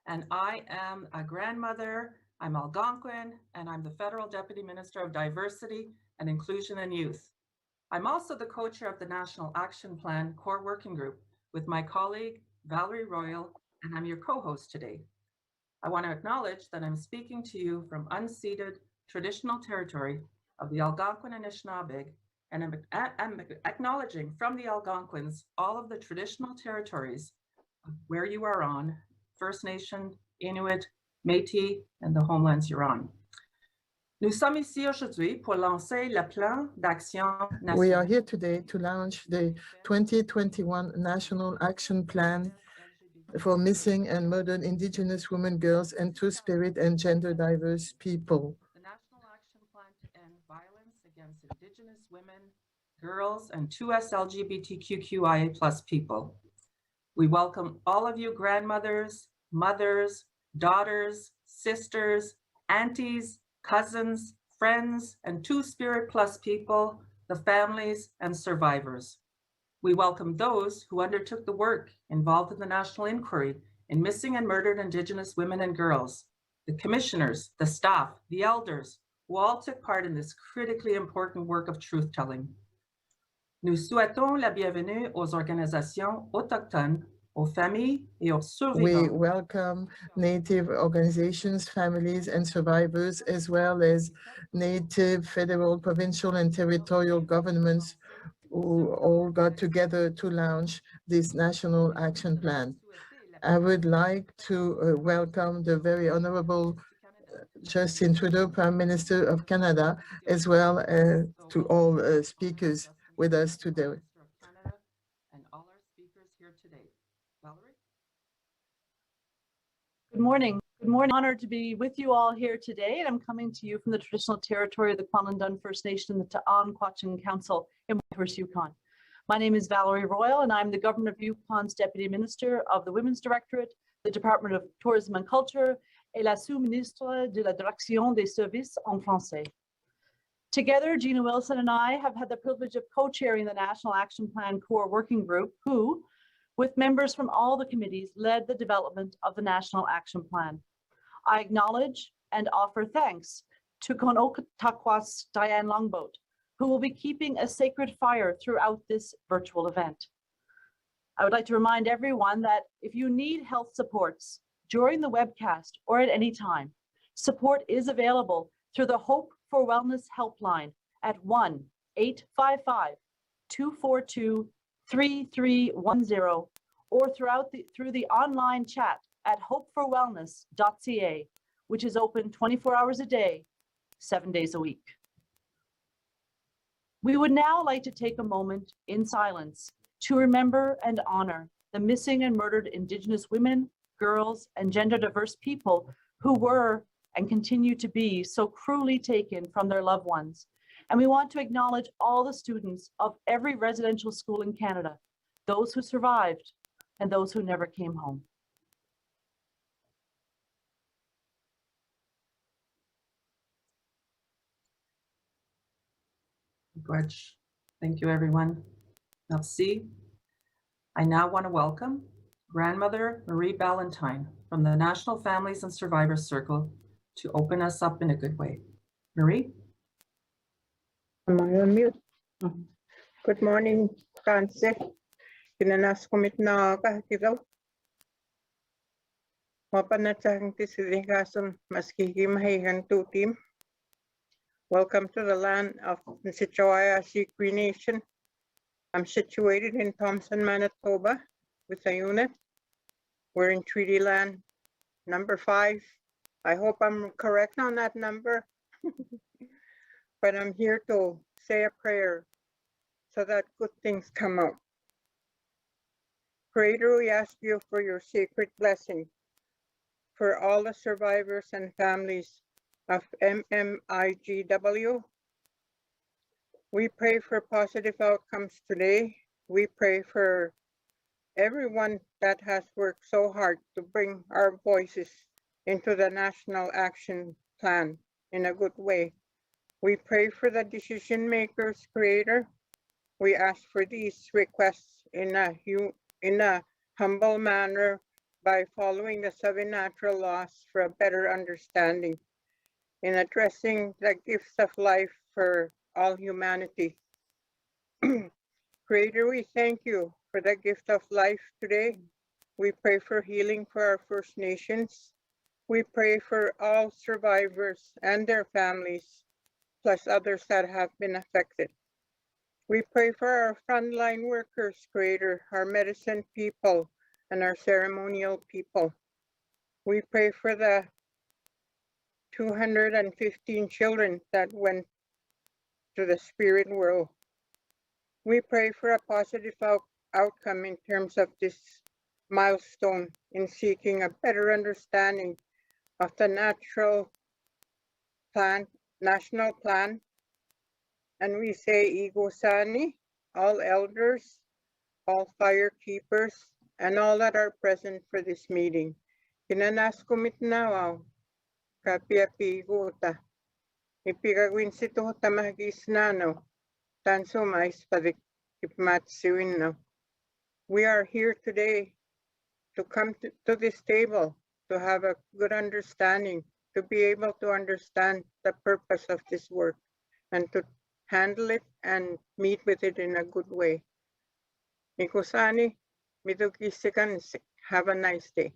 and I am a grandmother. I'm Algonquin, and I'm the Federal Deputy Minister of Diversity and Inclusion and Youth. I'm also the co-chair of the National Action Plan Core Working Group with my colleague, Valerie Royale, and I'm your co-host today. I want to acknowledge that I'm speaking to you from unceded traditional territory of the Algonquin and Anishinaabe, and I'm acknowledging from the Algonquins all of the traditional territories where you are on, First Nation, Inuit, Métis, and the homelands you're on. Nous sommes ici aujourd'hui pour lancer le plan d'action national. We are here today to launch the 2021 National Action Plan for missing and murdered Indigenous women, girls, and Two-Spirit and gender diverse people. The National Action Plan to end violence against Indigenous women, girls, and 2SLGBTQQIA+ people. We welcome all of you grandmothers, mothers, daughters, sisters, aunties, cousins, friends, and Two-Spirit+ people, the families and survivors. We welcome those who undertook the work involved in the national inquiry in missing and murdered Indigenous women and girls, the commissioners, the staff, the elders, who all took part in this critically important work of truth-telling. Nous souhaitons la bienvenue aux organisations autochtones, aux familles et aux survivants. We welcome Native organizations, families, and survivors, as well as Native, federal, provincial, and territorial governments who all got together to launch this National Action Plan. I would like to welcome the very Honourable Justin Trudeau, Prime Minister of Canada, as well as to all speakers with us today. And all our speakers here today. Valerie? Good morning. Good morning. Honored to be with you all here today, and I'm coming to you from the traditional territory of the Kwalendun First Nation, the Ta'an-Quachin Council in Whitehorse, Yukon. My name is Valerie Royale, and I'm the Government of Yukon's Deputy Minister of the Women's Directorate, the Department of Tourism and Culture, et la sous-ministre de la Direction des Services en Français. Together, Gina Wilson and I have had the privilege of co-chairing the National Action Plan Core Working Group, who, with members from all the committees, led the development of the National Action Plan. I acknowledge and offer thanks to Konoktakwas Diane Longboat, who will be keeping a sacred fire throughout this virtual event. I would like to remind everyone that if you need health supports during the webcast or at any time, support is available through the Hope for Wellness helpline at 1-855-242-3310 or through the online chat at hopeforwellness.ca, which is open 24 hours a day, 7 days a week. We would now like to take a moment in silence to remember and honor the missing and murdered Indigenous women, girls, and gender diverse people who were and continue to be so cruelly taken from their loved ones. And we want to acknowledge all the students of every residential school in Canada, those who survived and those who never came home. Thank you, everyone. Merci. I now want to welcome Grandmother Marie Ballantyne from the National Families and Survivors Circle to open us up in a good way. Marie? Am I on mute? Good morning, Francis. Kinanas kumit na kahitigaw. Mapanatang tisiligason maskiki mahihan tutim. Welcome to the land of the Sichawaya Cree Nation. I'm situated in Thompson, Manitoba with a unit. We're in Treaty Land number 5. I hope I'm correct on that number. But I'm here to say a prayer so that good things come out. Creator, we ask you for your sacred blessing for all the survivors and families of MMIGW. We pray for positive outcomes today. We pray for everyone that has worked so hard to bring our voices into the National Action Plan in a good way. We pray for the decision makers, Creator. We ask for these requests in a humble manner by following the 7 natural laws for a better understanding in addressing the gifts of life for all humanity. Creator, we thank you for the gift of life today. We pray for healing for our First Nations. We pray for all survivors and their families, plus others that have been affected. We pray for our frontline workers, Creator, our medicine people, and our ceremonial people. We pray for the 215 children that went to the spirit world. We pray for a positive outcome in terms of this milestone in seeking a better understanding of the national plan. And we say, Igosani, all elders, all fire keepers, and all that are present for this meeting. Kinanas kumitnawaw, kapiapi igota, ipigagwin sito tamagis nano, tanso mais padik ipmatsiwin. We are here today to come to this table, to have a good understanding, to be able to understand the purpose of this work, and to handle it and meet with it in a good way. Mikusani, midugisikan, have a nice day.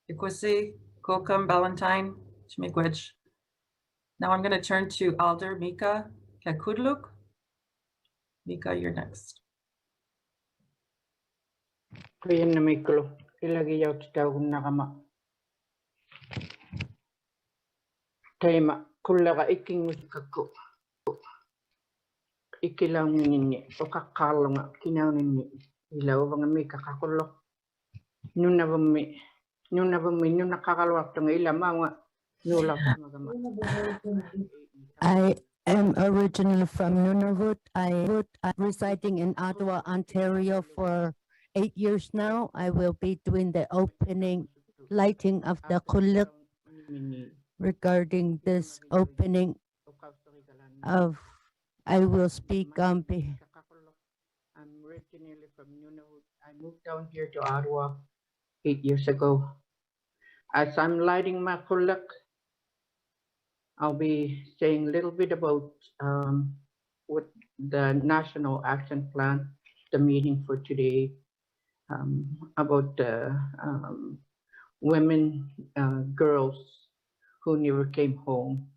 Ikusi, Kokam, Ballantyne, Chmiigwech. Now I'm going to turn to Alder Mika Kakudluk. Mika, you're next. Kuya na miklo, ilagi yaw titaw nakama. Tema kullaga iking kako. Ikilaw ninni o kakalanga kinaw ninni ilaw bang mi kakakulo. Nuna bami nuna kakalwak tong ilamawa nula magama. I am originally from Nunavut. I residing in Ottawa, Ontario for 8 years now. I will be doing the opening lighting of the kuluk regarding this opening of, I will speak on behalf. I'm originally from Nunavut. I moved down here to Ottawa 8 years ago. As I'm lighting my kuluk, I'll be saying a little bit about what the National Action Plan, the meeting for today, about the women, girls who never came home,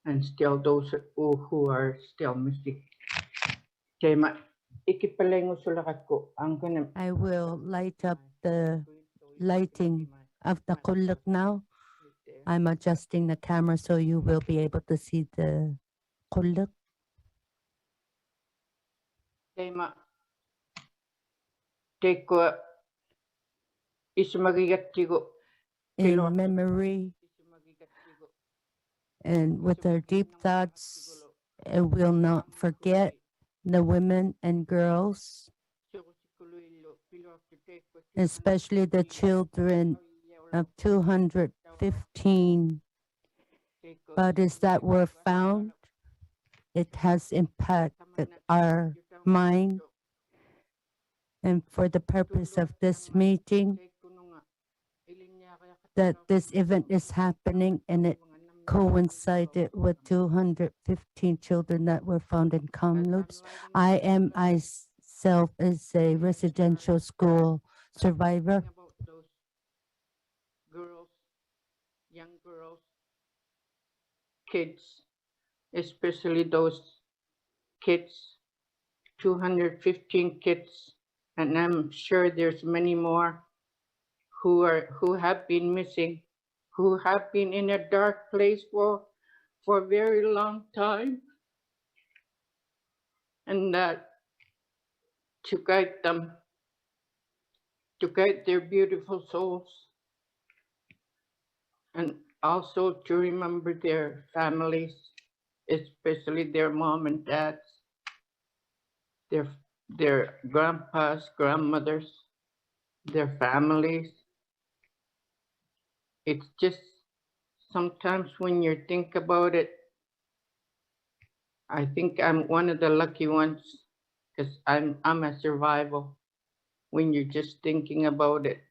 and still those who are still missing. I will light up the lighting of the kuluk now. I'm adjusting the camera so you will be able to see the kuluk. In memory and with our deep thoughts, and will not forget the women and girls, especially the children of 215 bodies that were found. It has impacted our mind. And for the purpose of this meeting, that this event is happening, and it coincided with 215 children that were found in Kamloops. I am myself as a residential school survivor. Girls, young girls, kids, especially those kids, 215 kids, and I'm sure there's many more who have been missing, who have been in a dark place for a very long time, and that to guide them, to guide their beautiful souls, and also to remember their families, especially their mom and dads, their grandpas, grandmothers, their families. It's just sometimes when you think about it, I think I'm one of the lucky ones because I'm a survivor. when you're just thinking about it,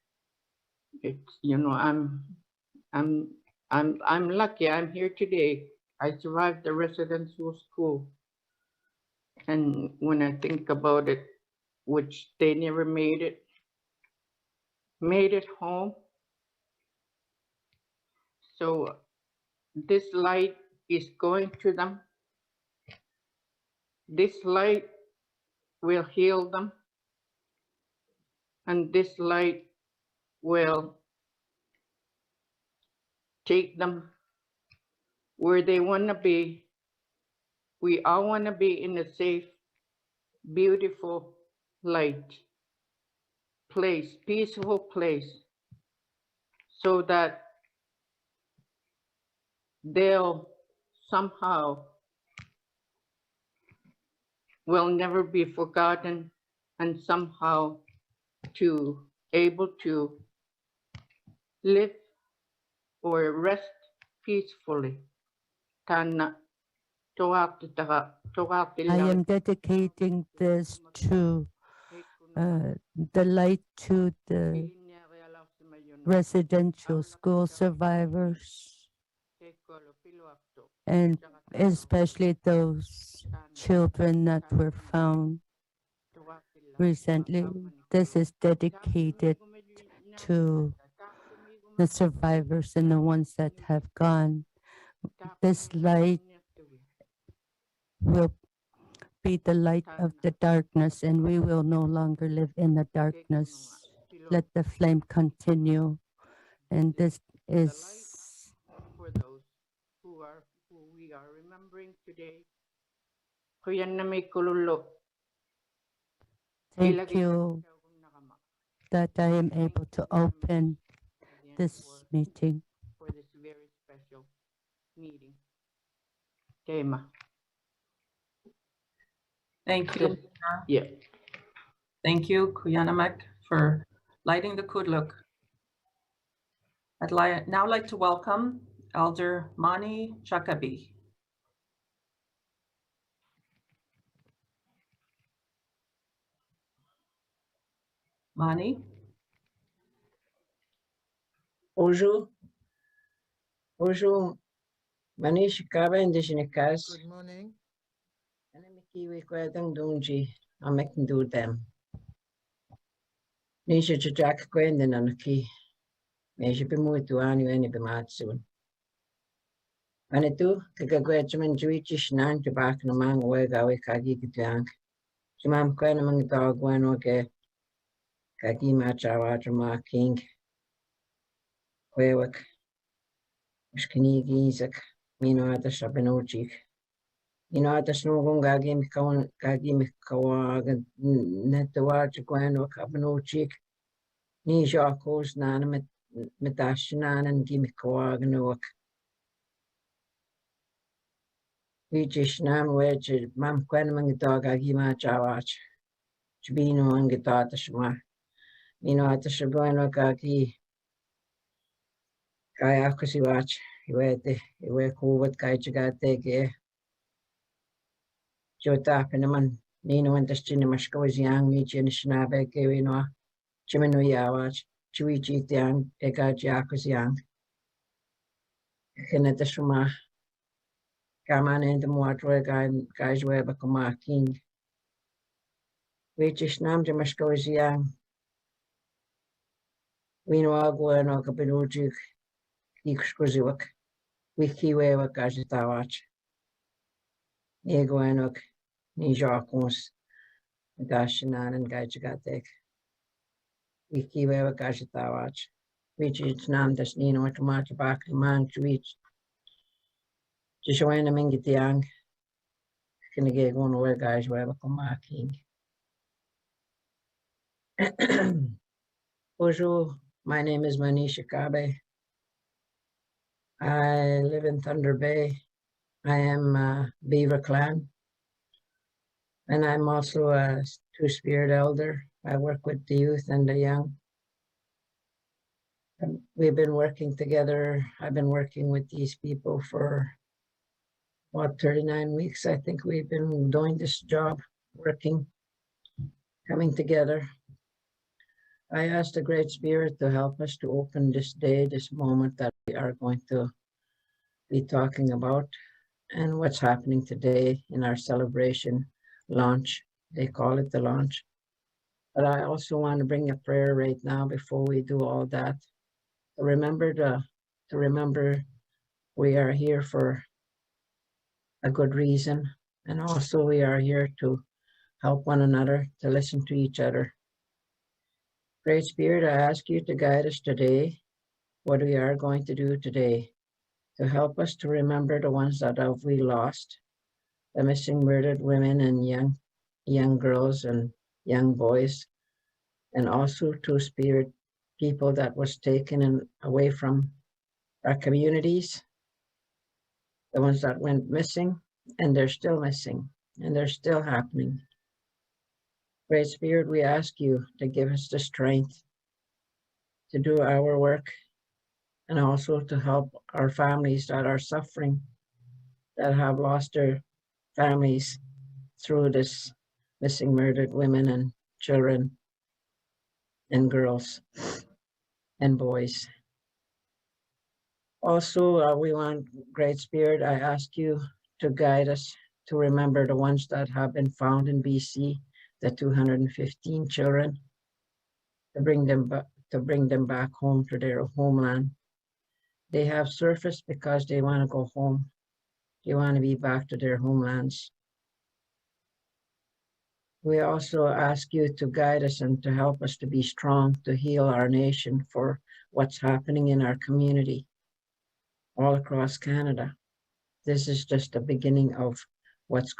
it's, you know, I'm lucky I'm here today. I survived the residential school. And when I think about it, which they never made it home. So this light is going to them. This light will heal them. And this light will take them where they want to be. We all want to be in a safe, beautiful light place, peaceful place, so that they'll somehow will never be forgotten, and somehow to able to live or rest peacefully. Kana I am dedicating this to the light to the residential school survivors, and especially those children that were found recently. This is dedicated to the survivors and the ones that have gone. This light will be the light of the darkness, and we will no longer live in the darkness. Let the flame continue. And this is for those who we are remembering today. Thank you that I am able to open this meeting. For this very special meeting. Tema. Thank you. Yeah. Thank you, Kuyanamek, for lighting the kudluk. I'd now like to welcome Elder Mani Chakabi. Mani? Bonjour. Bonjour. Manish Kaba Indigenous. Good morning. And I'm Kiwi Kwadang Dunji. I'm making do them. Nisha Jack Gwendon on a key. Measure be moved to any be mad soon. When I do, Kagagwetchman Jewish nan to back in a man away gawe kagi kitang. Jimam Quen among the dog when okay. Kagi machawater ma king. Quewak. Skini gizak. Mino at the Shabinochik. You know, at the snow gon gagi me kawagan net the watch gwen or Cabinochik. Ni Jacos nana metashinan and gimme kawagan oak. We just nam wedge, mam quenamang dog agima chawach. Chibino and guitar the shma. You know, at the Shabuano gagi. Kayakasi watch. You were cool with Kaichaga take. Jota Pinaman, Nino and the Stinamashko was young, Nietzsche and Schnabe, Gavino, Chimino Yawach, Chuichi young, Ega Jack was young. Kenneth Shuma, Gaman and the Moatre guys were Bakoma King. Which is Nam Jamashko is young. We know Agua and Okapinujuk, Ikushkuziwak, Wiki Weva Gajitawach. Ego Enok. Ni Jacques, Dashinan and Gajigatek. We keep ever Gajitawach. Which is Nam das Nino to march back the man to reach. Joanna Mingitiang. Can I get one away, guys, wherever come king. Bonjour, my name is Manisha Kabe. I live in Thunder Bay. I am Beaver Clan. And I'm also a two-spirit elder. I work with the youth and the young. And we've been working together. I've been working with these people for, what, 39 weeks. I think we've been doing this job, working, coming together. I ask the Great Spirit to help us to open this day, this moment that we are going to be talking about and what's happening today in our celebration launch. They call it the launch. But I also want to bring a prayer right now before we do all that. To remember we are here for a good reason. And also we are here to help one another, to listen to each other. Great Spirit, I ask you to guide us today, what we are going to do today, to help us to remember the ones that we lost, the missing murdered women and young girls and young boys, and also to Spirit people that was taken away from our communities, the ones that went missing, and they're still missing, and they're still happening. Great Spirit, we ask you to give us the strength to do our work and also to help our families that are suffering, that have lost their families through this missing murdered women and children and girls and boys. Also, we want, Great Spirit, I ask you to guide us to remember the ones that have been found in BC, the 215 children, to bring them back home to their homeland. They have surfaced because they want to go home. They want to be back to their homelands. We also ask you to guide us and to help us to be strong, to heal our nation for what's happening in our community all across Canada. This is just the beginning of what's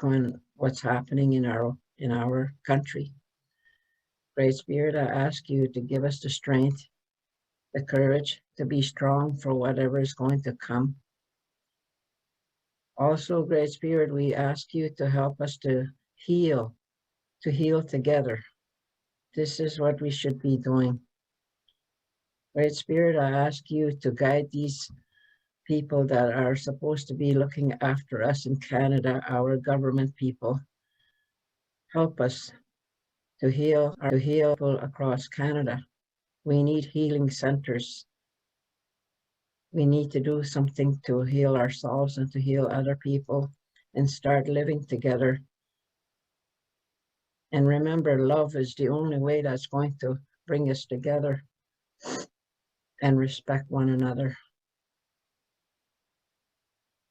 happening in our country. Great Spirit, I ask you to give us the strength, the courage to be strong for whatever is going to come. Also, Great Spirit, we ask you to help us to heal together. This is what we should be doing. Great Spirit, I ask you to guide these people that are supposed to be looking after us in Canada, our government people. Help us to heal people across Canada. We need healing centers. We need to do something to heal ourselves and to heal other people and start living together. And remember, love is the only way that's going to bring us together and respect one another.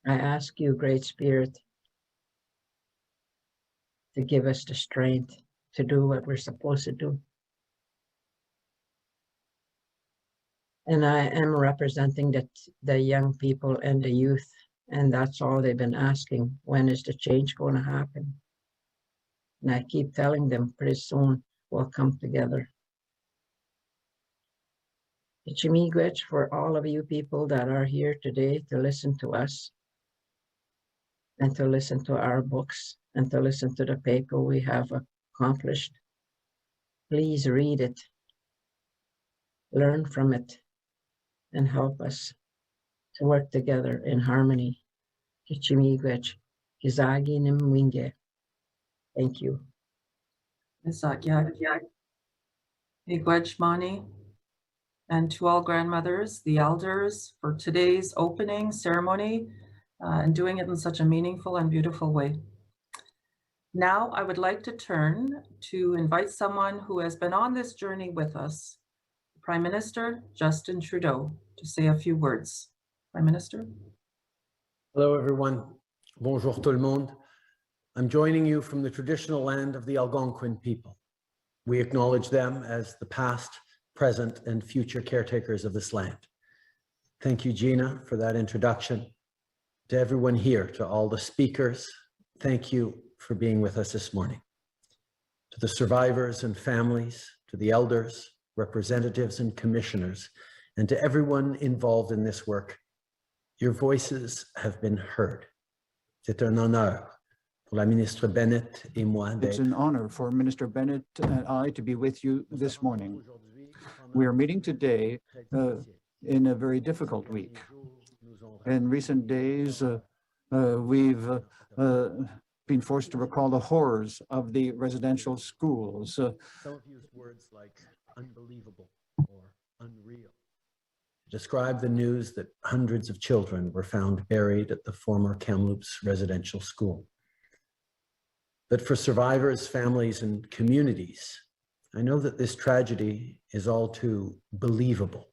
I ask you, Great Spirit, to give us the strength to do what we're supposed to do. And I am representing the young people and the youth, and that's all they've been asking. When is the change going to happen? And I keep telling them pretty soon we'll come together. Ichimigwech for all of you people that are here today to listen to us and to listen to our books and to listen to the paper we have accomplished. Please read it, learn from it, and help us to work together in harmony. Ichimigwech, Kizagi Nimwinge. Thank you. Mani, and to all grandmothers, the elders, for today's opening ceremony and doing it in such a meaningful and beautiful way. Now I would like to turn to invite someone who has been on this journey with us, Prime Minister Justin Trudeau, to say a few words. Prime Minister. Hello, everyone. Bonjour tout le monde. I'm joining you from the traditional land of the Algonquin people. We acknowledge them as the past, present, and future caretakers of this land. Thank you, Gina, for that introduction. To everyone here, to all the speakers, thank you for being with us this morning. To the survivors and families, to the elders, representatives, and commissioners, and to everyone involved in this work, your voices have been heard. C'est un honneur pour la ministre Bennett et moi. It's an honor for Minister Bennett and I to be with you this morning. We are meeting today in a very difficult week. In recent days, we've been forced to recall the horrors of the residential schools. unbelievable or unreal. To describe the news that hundreds of children were found buried at the former Kamloops residential school. But for survivors, families, and communities, I know that this tragedy is all too believable,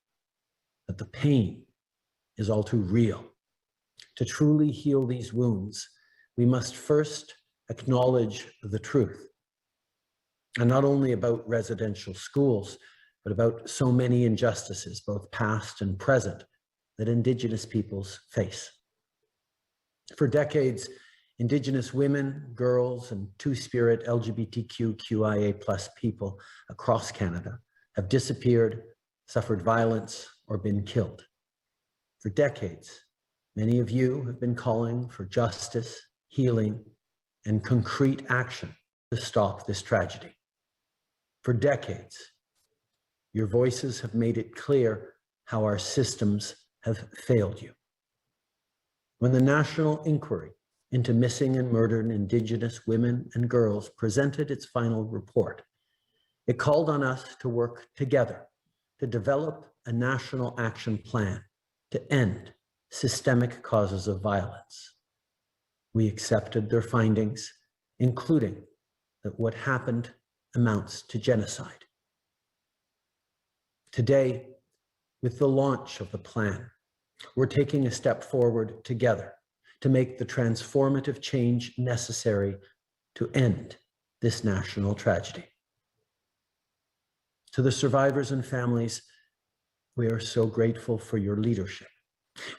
that the pain is all too real. To truly heal these wounds, we must first acknowledge the truth. And not only about residential schools, but about so many injustices, both past and present, that Indigenous peoples face. For decades, Indigenous women, girls, and Two-Spirit LGBTQQIA+ people across Canada have disappeared, suffered violence, or been killed. For decades, many of you have been calling for justice, healing, and concrete action to stop this tragedy. For decades, your voices have made it clear how our systems have failed you. When the national inquiry into missing and murdered Indigenous women and girls presented its final report, it called on us to work together to develop a national action plan to end systemic causes of violence. We accepted their findings, including that what happened amounts to genocide. Today, with the launch of the plan, we're taking a step forward together to make the transformative change necessary to end this national tragedy. To the survivors and families, we are so grateful for your leadership.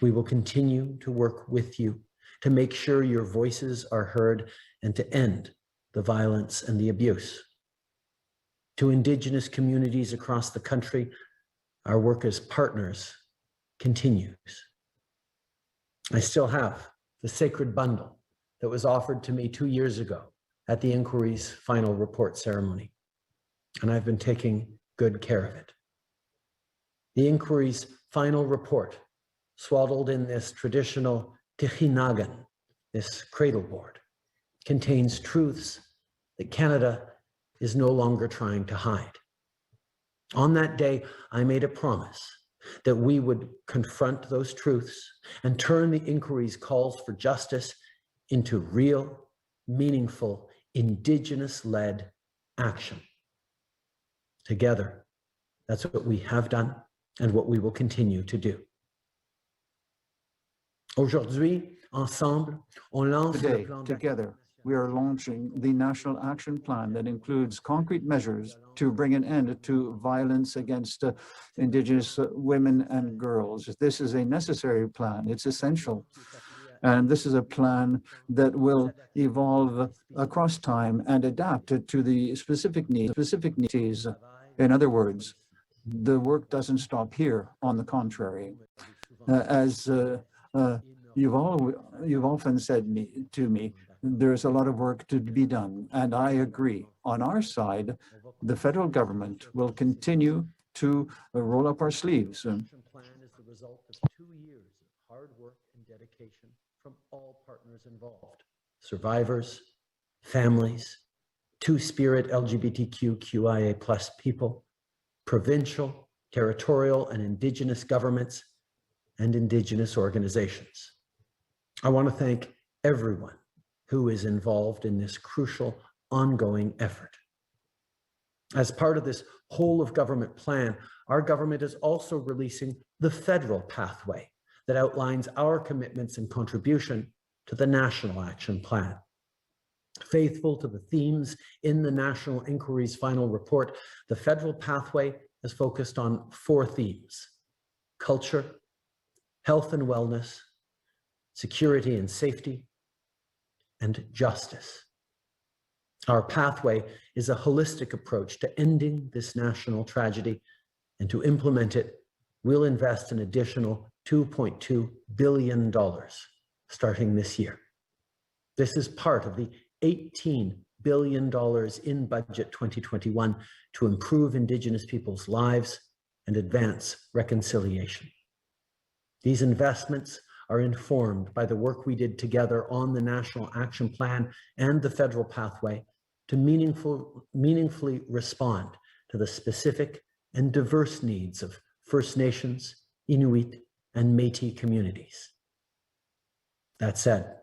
We will continue to work with you to make sure your voices are heard and to end the violence and the abuse. To Indigenous communities across the country, our work as partners continues. I still have the sacred bundle that was offered to me 2 years ago at the inquiry's final report ceremony, and I've been taking good care of it. The inquiry's final report, swaddled in this traditional tichinagan, this cradle board, contains truths that Canada is no longer trying to hide. On that day, I made a promise that we would confront those truths and turn the inquiry's calls for justice into real, meaningful, Indigenous-led action. Together, that's what we have done and what we will continue to do. Aujourd'hui, ensemble, on lance le Today, plan together, we are launching the National Action Plan that includes concrete measures to bring an end to violence against Indigenous women and girls. This is a necessary plan. It's essential. And this is a plan that will evolve across time and adapt to the specific needs. In other words, the work doesn't stop here. On the contrary, as you've often said to me, there's a lot of work to be done, and I agree. On our side, the federal government will continue to roll up our sleeves. The action plan is the result of 2 years of hard work and dedication from all partners involved: survivors, families, Two-Spirit LGBTQQIA+ people, provincial, territorial, and Indigenous governments, and Indigenous organizations. I want to thank everyone who is involved in this crucial ongoing effort. As part of this whole of government plan, our government is also releasing the federal pathway that outlines our commitments and contribution to the National Action Plan. Faithful to the themes in the National Inquiry's final report, the federal pathway is focused on 4 themes: culture, health and wellness, security and safety, and justice. Our pathway is a holistic approach to ending this national tragedy, and to implement it, we'll invest an additional $2.2 billion starting this year. This is part of the $18 billion in Budget 2021 to improve Indigenous people's lives and advance reconciliation. These investments are informed by the work we did together on the National Action Plan and the federal pathway to meaningfully respond to the specific and diverse needs of First Nations, Inuit, and Métis communities. That said,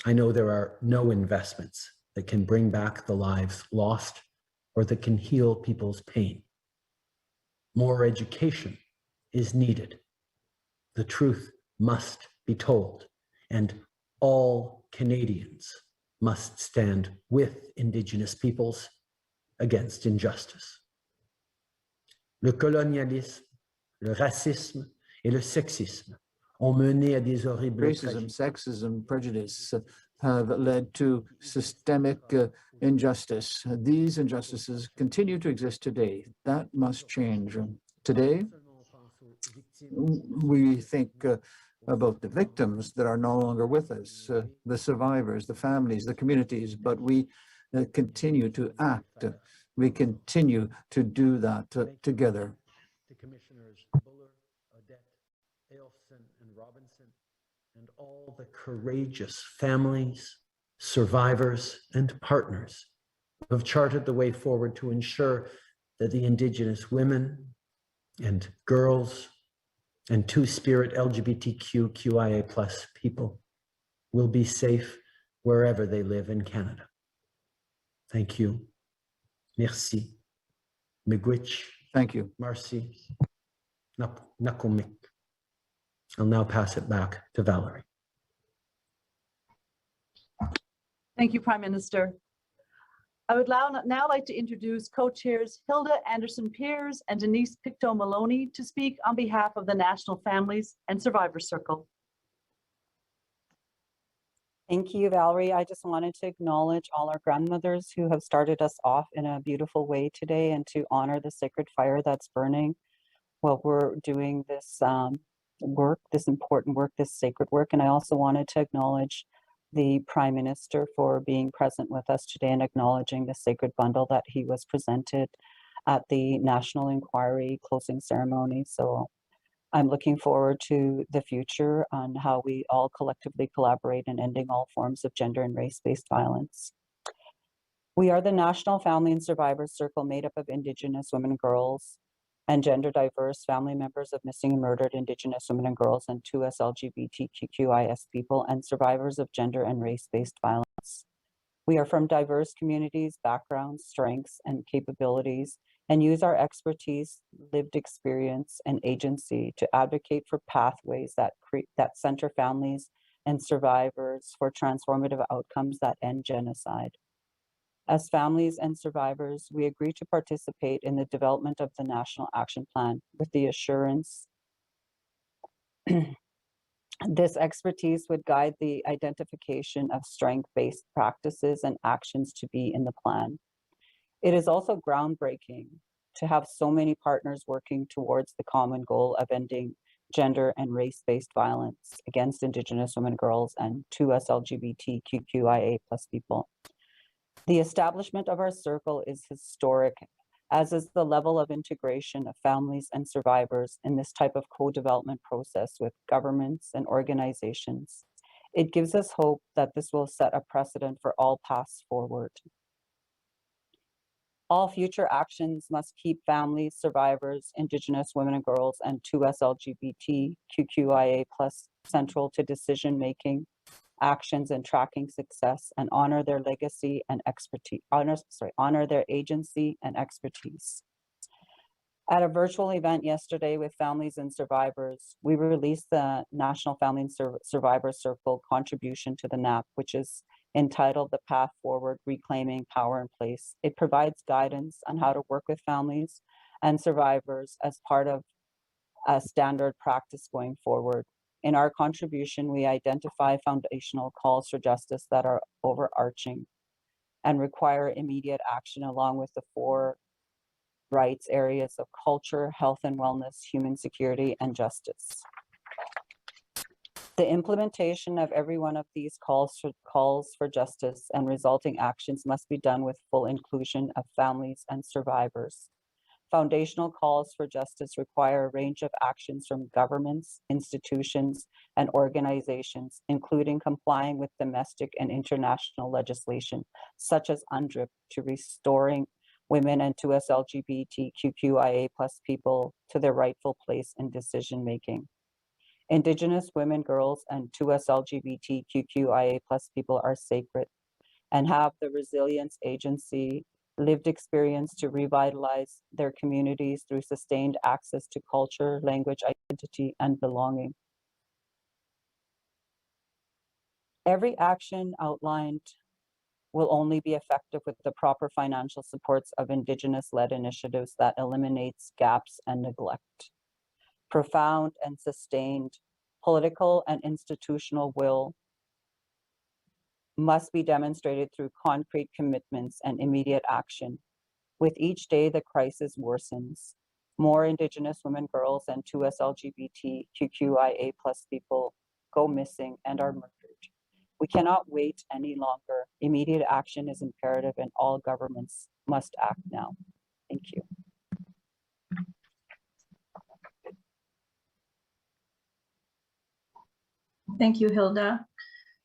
I know there are no investments that can bring back the lives lost or that can heal people's pain. More education is needed. The truth must be told, and all Canadians must stand with Indigenous peoples against injustice. Le colonialisme, le racisme et le sexisme ont mené à des horribles Racism, sexism, prejudice have led to systemic injustice. These injustices continue to exist today. That must change. Today, we think about the victims that are no longer with us, the survivors, the families, the communities, but we continue to act. We continue to do that together. To Commissioners Buller, Odette, Ailson, and Robinson, and all the courageous families, survivors, and partners who have charted the way forward to ensure that the Indigenous women and girls and Two-Spirit LGBTQQIA+ people will be safe wherever they live in Canada. Thank you. Merci. Miigwech. Thank you. Marcy. Nakumik. I'll now pass it back to Valerie. Thank you, Prime Minister. I would now like to introduce co-chairs Hilda Anderson-Peers and Denise Pictou-Maloney to speak on behalf of the National Families and Survivors Circle. Thank you, Valerie. I just wanted to acknowledge all our grandmothers who have started us off in a beautiful way today and to honor the sacred fire that's burning while we're doing this work, this important work, this sacred work. And I also wanted to acknowledge the Prime Minister for being present with us today and acknowledging the sacred bundle that he was presented at the National Inquiry closing ceremony. So I'm looking forward to the future on how we all collectively collaborate in ending all forms of gender and race-based violence. We are the National Family and Survivors Circle made up of Indigenous women and girls and gender diverse family members of missing and murdered Indigenous women and girls and 2SLGBTQQIA people and survivors of gender and race-based violence. We are from diverse communities, backgrounds, strengths, and capabilities, and use our expertise, lived experience, and agency to advocate for pathways that center families and survivors for transformative outcomes that end genocide. As families and survivors, we agree to participate in the development of the National Action Plan with the assurance this expertise would guide the identification of strength-based practices and actions to be in the plan. It is also groundbreaking to have so many partners working towards the common goal of ending gender and race-based violence against Indigenous women, girls, and 2SLGBTQQIA+ people. The establishment of our circle is historic, as is the level of integration of families and survivors in this type of co-development process with governments and organizations. It gives us hope that this will set a precedent for all paths forward. All future actions must keep families, survivors, Indigenous women and girls, and 2SLGBTQQIA+ central to decision-making, actions, and tracking success, and honor their legacy and expertise, honor their agency and expertise. At a virtual event yesterday with families and survivors, we released the National Family and Survivors Circle contribution to the NAP, which is entitled The Path Forward, Reclaiming Power and Place. It provides guidance on how to work with families and survivors as part of a standard practice going forward. In our contribution, we identify foundational calls for justice that are overarching and require immediate action along with the 4 rights areas of culture, health and wellness, human security, and justice. The implementation of every one of these calls for justice and resulting actions must be done with full inclusion of families and survivors. Foundational calls for justice require a range of actions from governments, institutions, and organizations, including complying with domestic and international legislation, such as UNDRIP, to restoring women and 2SLGBTQQIA+ people to their rightful place in decision-making. Indigenous women, girls, and 2SLGBTQQIA+ people are sacred and have the resilience, agency, lived experience to revitalize their communities through sustained access to culture, language, identity, and belonging. Every action outlined will only be effective with the proper financial supports of Indigenous-led initiatives that eliminates gaps and neglect. Profound and sustained political and institutional will must be demonstrated through concrete commitments and immediate action. With each day, the crisis worsens. More Indigenous women, girls, and 2SLGBTQQIA+ people go missing and are murdered. We cannot wait any longer. Immediate action is imperative and all governments must act now. Thank you. Thank you, Hilda.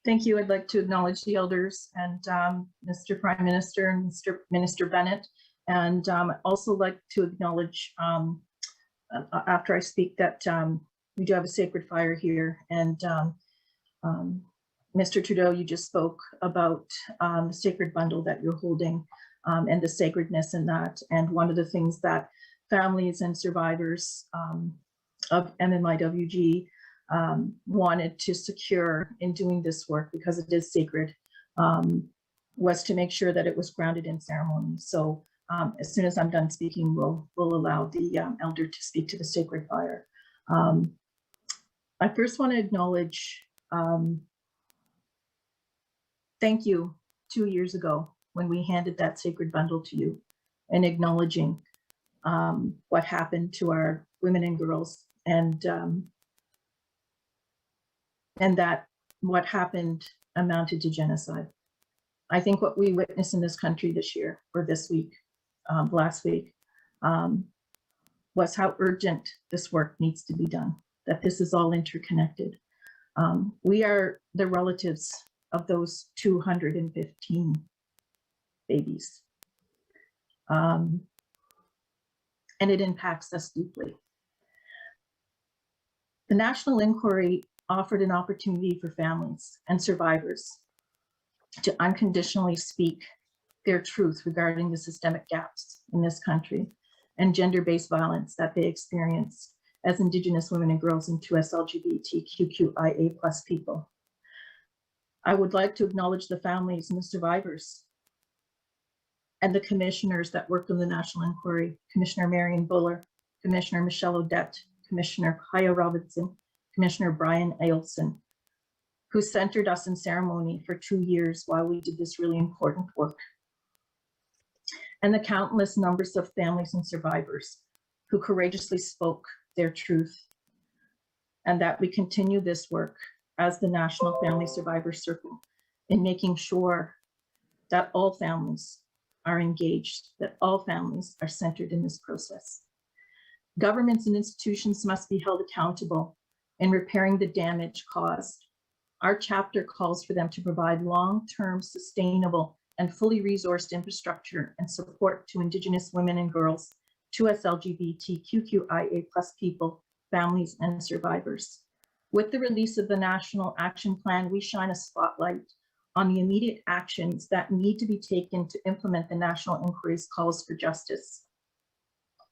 Thank you. I'd like to acknowledge the elders and Mr. Prime Minister and Mr. Minister Bennett. And also like to acknowledge, after I speak, that we do have a sacred fire here. And Mr. Trudeau, you just spoke about the sacred bundle that you're holding and the sacredness in that. And one of the things that families and survivors of MMIWG wanted to secure in doing this work, because it is sacred, was to make sure that it was grounded in ceremony. So as soon as I'm done speaking, we'll allow the elder to speak to the sacred fire. I first want to acknowledge, thank you 2 years ago when we handed that sacred bundle to you, and acknowledging what happened to our women and girls, and that what happened amounted to genocide. I think what we witnessed in this country this year, or this week, last week, was how urgent this work needs to be done, that this is all interconnected. We are the relatives of those 215 babies. And it impacts us deeply. The National Inquiry offered an opportunity for families and survivors to unconditionally speak their truth regarding the systemic gaps in this country and gender-based violence that they experience as Indigenous women and girls and 2SLGBTQQIA+ people. I would like to acknowledge the families and the survivors and the commissioners that worked on the National Inquiry, Commissioner Marion Buller, Commissioner Michelle Odette, Commissioner Kaya Robinson, Commissioner Brian Ailson, who centered us in ceremony for 2 years while we did this really important work. And the countless numbers of families and survivors who courageously spoke their truth, and that we continue this work as the National Family Survivor Circle in making sure that all families are engaged, that all families are centered in this process. Governments and institutions must be held accountable in repairing the damage caused. Our chapter calls for them to provide long-term, sustainable, and fully resourced infrastructure and support to Indigenous women and girls, 2SLGBTQQIA+ people, families, and survivors. With the release of the National Action Plan, we shine a spotlight on the immediate actions that need to be taken to implement the National Inquiry's calls for justice.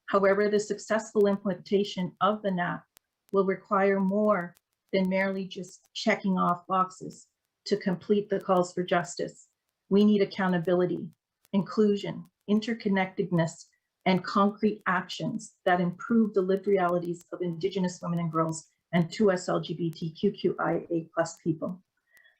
However, the successful implementation of the NAP will require more than merely just checking off boxes to complete the calls for justice. We need accountability, inclusion, interconnectedness, and concrete actions that improve the lived realities of Indigenous women and girls and 2SLGBTQQIA+ people.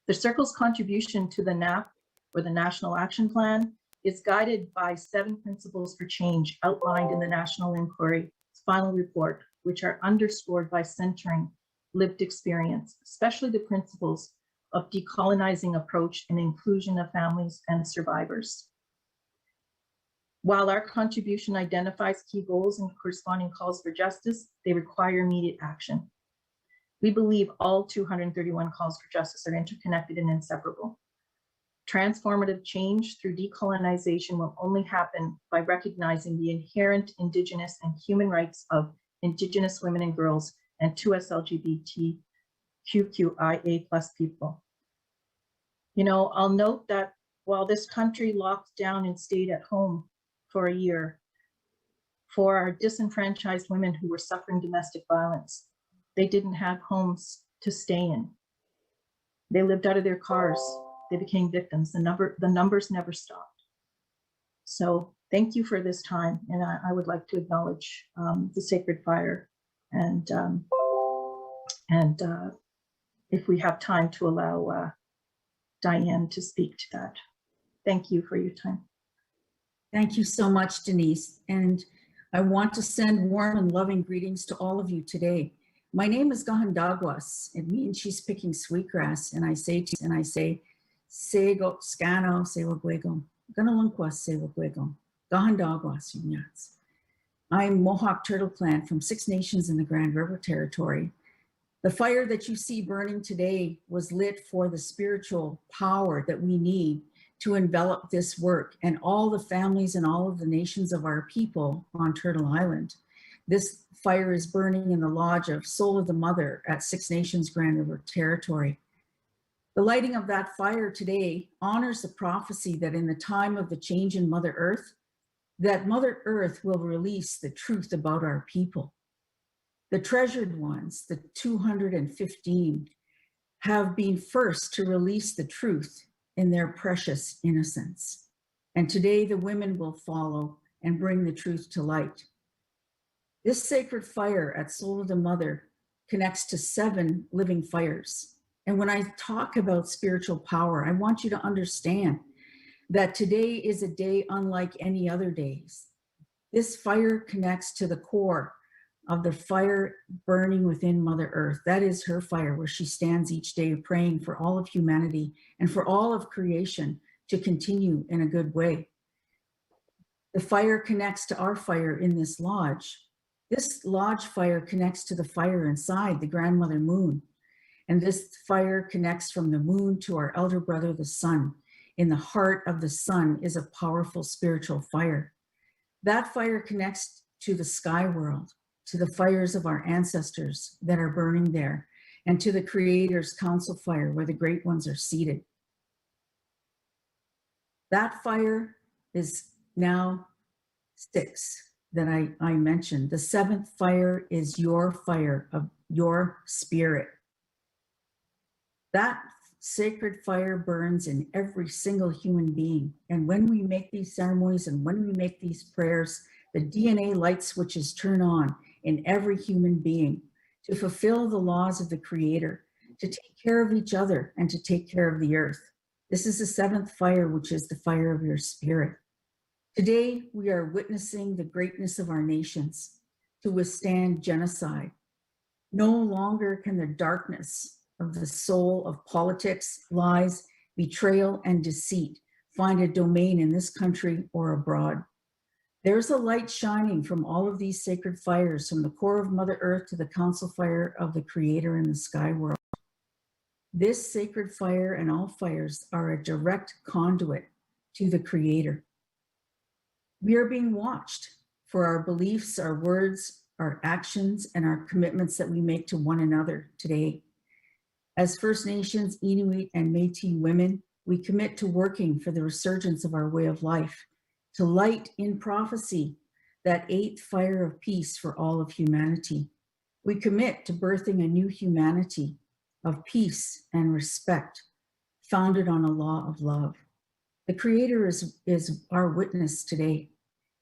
The Circle's contribution to the NAP, or the National Action Plan, is guided by 7 principles for change outlined in the National Inquiry's final report, which are underscored by centering lived experience, especially the principles of decolonizing approach and inclusion of families and survivors. While our contribution identifies key goals and corresponding calls for justice, they require immediate action. We believe all 231 calls for justice are interconnected and inseparable. Transformative change through decolonization will only happen by recognizing the inherent Indigenous and human rights of Indigenous women and girls and 2SLGBTQQIA+ people. You know, I'll note that while this country locked down and stayed at home for a year, for our disenfranchised women who were suffering domestic violence, they didn't have homes to stay in. They lived out of their cars. They became victims. The numbers never stopped. So thank you for this time. And I would like to acknowledge the sacred fire and if we have time to allow Diane to speak to that. Thank you for your time. Thank you so much, Denise. And I want to send warm and loving greetings to all of you today. My name is Gahandagwas. It means she's picking sweetgrass. And I say, Sego, Scano, Sewa Guego, Ganalunquas, Sewa Guego, Gahandagwas, Yunyats. I'm Mohawk Turtle Clan from 6 nations in the Grand River Territory. The fire that you see burning today was lit for the spiritual power that we need to envelop this work and all the families and all of the nations of our people on Turtle Island. This fire is burning in the lodge of Soul of the Mother at 6 Nations Grand River Territory. The lighting of that fire today honors the prophecy that in the time of the change in Mother Earth, that Mother Earth will release the truth about our people. The treasured ones, the 215, have been first to release the truth in their precious innocence. And today the women will follow and bring the truth to light. This sacred fire at Soul of the Mother connects to 7 living fires. And when I talk about spiritual power, I want you to understand that today is a day unlike any other days. This fire connects to the core of the fire burning within Mother Earth. That is her fire, where she stands each day praying for all of humanity and for all of creation to continue in a good way. The fire connects to our fire in this lodge. This lodge fire connects to the fire inside the grandmother moon. And this fire connects from the moon to our elder brother, the sun. In the heart of the sun is a powerful spiritual fire. That fire connects to the sky world, to the fires of our ancestors that are burning there, and to the Creator's council fire where the great ones are seated. That fire is now 6 that I mentioned. The 7th fire is your fire of your spirit. That sacred fire burns in every single human being. And when we make these ceremonies and when we make these prayers, the DNA light switches turn on in every human being to fulfill the laws of the Creator, to take care of each other and to take care of the earth. This is the 7th fire, which is the fire of your spirit. Today, we are witnessing the greatness of our nations to withstand genocide. No longer can the darkness of the soul of politics, lies, betrayal, and deceit find a domain in this country or abroad. There's a light shining from all of these sacred fires, from the core of Mother Earth to the council fire of the Creator in the sky world. This sacred fire and all fires are a direct conduit to the Creator. We are being watched for our beliefs, our words, our actions, and our commitments that we make to one another today. As First Nations, Inuit, and Métis women, we commit to working for the resurgence of our way of life, to light in prophecy that 8th fire of peace for all of humanity. We commit to birthing a new humanity of peace and respect, founded on a law of love. The Creator is our witness today,